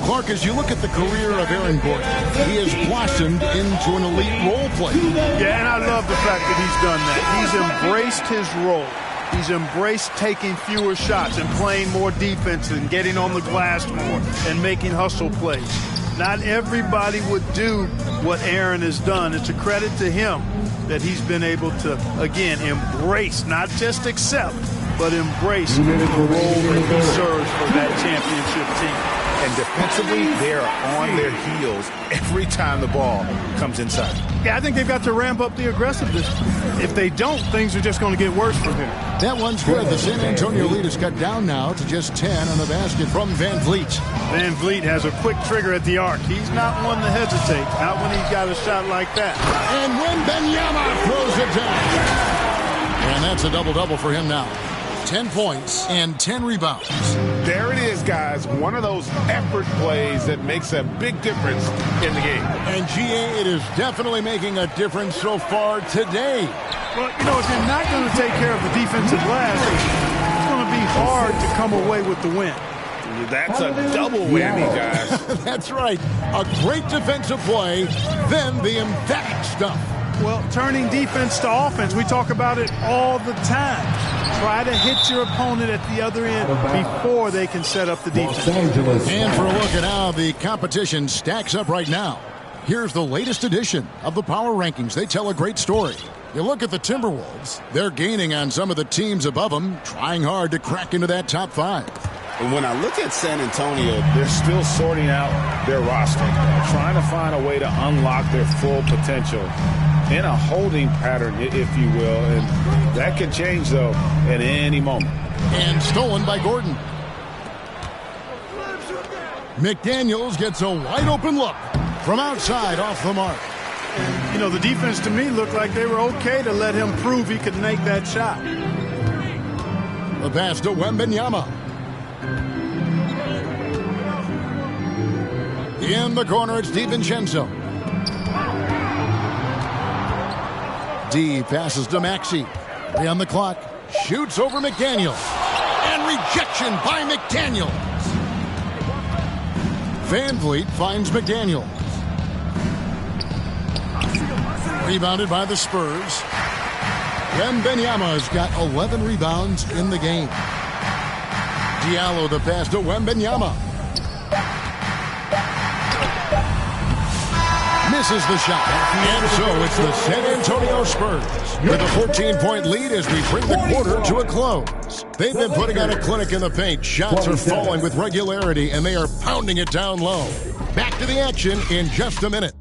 Clark, as you look at the career of Aaron Gordon, he has blossomed into an elite role player. Yeah, and I love the fact that he's done that. He's embraced his role. He's embraced taking fewer shots and playing more defense and getting on the glass more and making hustle plays. Not everybody would do what Aaron has done. It's a credit to him that he's been able to, again, embrace, not just accept, but embrace the role that he serves for that championship team. And defensively, they are on their heels every time the ball comes inside. Yeah, I think they've got to ramp up the aggressiveness. If they don't, things are just going to get worse from here. That one's good. The San Antonio lead is cut down now to just 10 on the basket from Van Vliet. Van Vliet has a quick trigger at the arc. He's not one to hesitate, not when he's got a shot like that. And Wembanyama throws it down. And that's a double-double for him now. 10 points and 10 rebounds. There it is, guys. One of those effort plays that makes a big difference in the game. And GA, it is definitely making a difference so far today. Well, you know, if you're not going to take care of the defensive glass, it's going to be hard to come away with the win. That's a double whammy, guys. That's right. A great defensive play, then the emphatic stuff. Well, turning defense to offense, we talk about it all the time. Try to hit your opponent at the other end before they can set up the defense. And for a look at how the competition stacks up right now, here's the latest edition of the Power Rankings. They tell a great story. You look at the Timberwolves, they're gaining on some of the teams above them, trying hard to crack into that top 5. And when I look at San Antonio, they're still sorting out their roster, trying to find a way to unlock their full potential in a holding pattern, if you will. And that can change, though, at any moment. And stolen by Gordon. McDaniels gets a wide-open look from outside off the mark. And, you know, the defense to me looked like they were okay to let him prove he could make that shot. The pass to Wembanyama. In the corner, it's DiVincenzo. D passes to Maxey. 3 on the clock. Shoots over McDaniels. And rejection by McDaniels. Van Vliet finds McDaniels. Rebounded by the Spurs. Wembanyama's got 11 rebounds in the game. Diallo the pass to Wembanyama. Misses the shot. And so it's the San Antonio Spurs with a 14-point lead as we bring the quarter to a close. They've been putting on a clinic in the paint. Shots are falling with regularity, and they are pounding it down low. Back to the action in just a minute.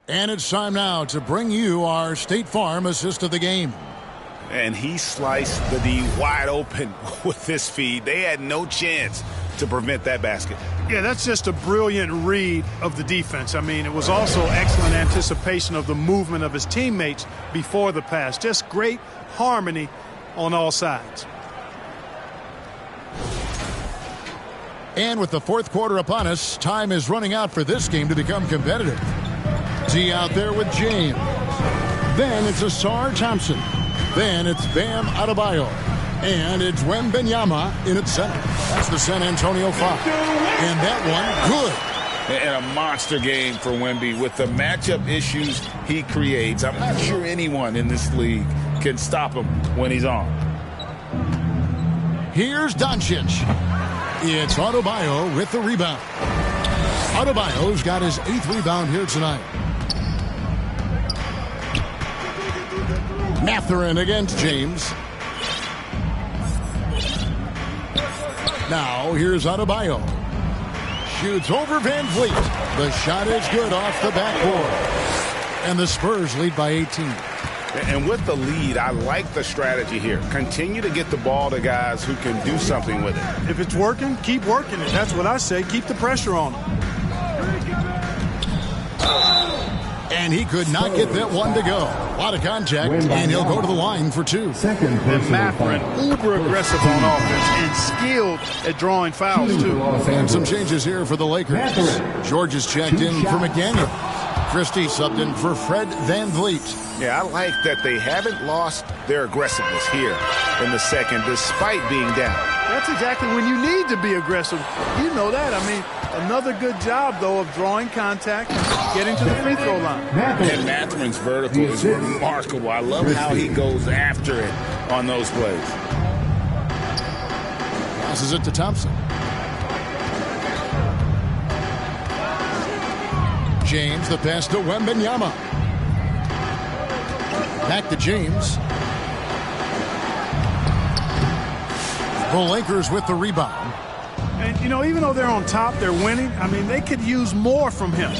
And it's time now to bring you our State Farm assist of the game. And he sliced the D wide open with this feed. They had no chance to prevent that basket. Yeah, that's just a brilliant read of the defense. I mean, it was also excellent anticipation of the movement of his teammates before the pass. Just great harmony on all sides. And with the fourth quarter upon us, time is running out for this game to become competitive. D out there with James. Then it's Asar Thompson. Then it's Bam Adebayo. And it's Wembanyama in its center. That's the San Antonio 5. And that one, good. And a monster game for Wemby with the matchup issues he creates. I'm not sure anyone in this league can stop him when he's on. Here's Doncic. It's Adebayo with the rebound. Adebayo's got his 8th rebound here tonight. Mathurin against James. Now here's Adebayo. Shoots over Van Vliet. The shot is good off the backboard. And the Spurs lead by 18. And with the lead, I like the strategy here. Continue to get the ball to guys who can do something with it. If it's working, keep working it. That's what I say. Keep the pressure on them. And he could not get that one to go. A lot of contact, and he'll go to the line for two. And Mathurin, uber aggressive on offense and skilled at drawing fouls, too. And some changes here for the Lakers. George is checked in for McDaniel. Christie subbed in for Fred Van Vliet. Yeah, I like that they haven't lost their aggressiveness here in the second, despite being down. That's exactly when you need to be aggressive. You know that. I mean, another good job, though, of drawing contact and getting to the free throw line. And Mathurin's vertical is remarkable. I love how he goes after it on those plays. Passes it to Thompson. James, the pass to Wembanyama. Back to James. The Lakers with the rebound. And, you know, even though they're on top, they're winning. I mean, they could use more from him.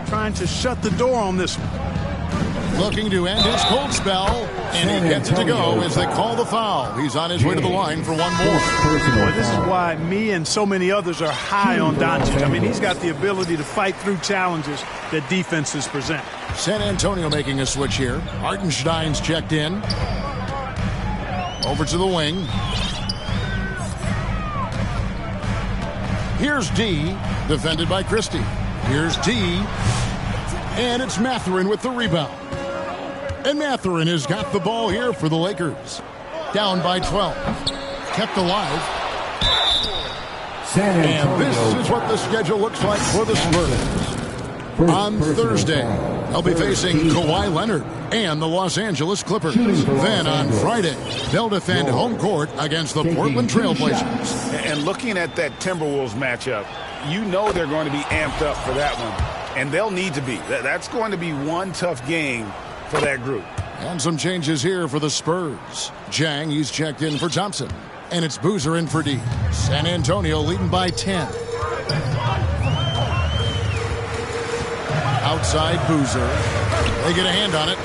Trying to shut the door on this one. Looking to end his cold spell. And he gets it to go as they call the foul. He's on his way to the line for one more. Boy, this is why me and so many others are high on Doncic. I mean, he's got the ability to fight through challenges that defenses present. San Antonio making a switch here. Hartenstein's checked in. Over to the wing. Here's D, defended by Christie. Here's D, and it's Mathurin with the rebound. And Mathurin has got the ball here for the Lakers. Down by 12. Kept alive. And this is what the schedule looks like for the Spurs. On Thursday, they'll be facing Kawhi Leonard and the Los Angeles Clippers. Then on Friday, they'll defend home court against the Portland Trailblazers. And looking at that Timberwolves matchup, you know they're going to be amped up for that one. And they'll need to be. That's going to be one tough game for that group. And some changes here for the Spurs. Jang, he's checked in for Thompson. And it's Boozer in for D. San Antonio leading by 10. Outside Boozer. They get a hand on it.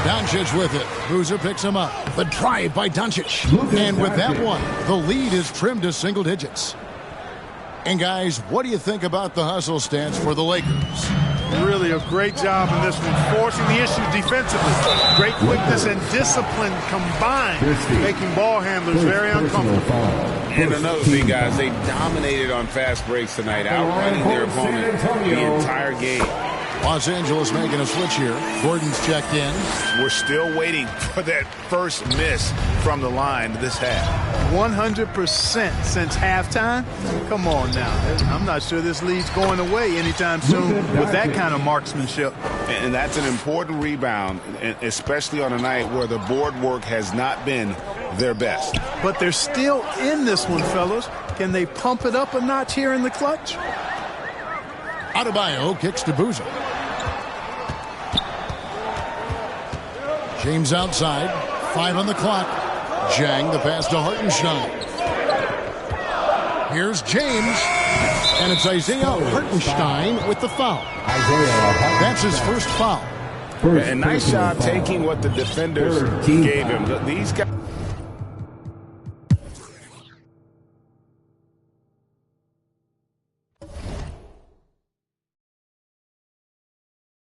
Doncic with it. Boozer picks him up. The drive by Doncic. And with that one, the lead is trimmed to single digits. And guys, what do you think about the hustle stance for the Lakers? Really a great job in this one, forcing the issues defensively. Great quickness and discipline combined, making ball handlers very uncomfortable. And another thing, guys, they dominated on fast breaks tonight, outrunning their opponent the entire game. Los Angeles making a switch here. Gordon's checked in. We're still waiting for that first miss from the line this half. 100% since halftime? Come on now. I'm not sure this lead's going away anytime soon with that kind of marksmanship. And that's an important rebound, especially on a night where the board work has not been their best. But they're still in this one, fellas. Can they pump it up a notch here in the clutch? Adebayo kicks to Boozer. James outside. 5 on the clock. Jang, the pass to Hartenstein. Here's James. And it's Isaiah Hartenstein with the foul. That's his first foul. And nice job taking what the defenders gave him. These guys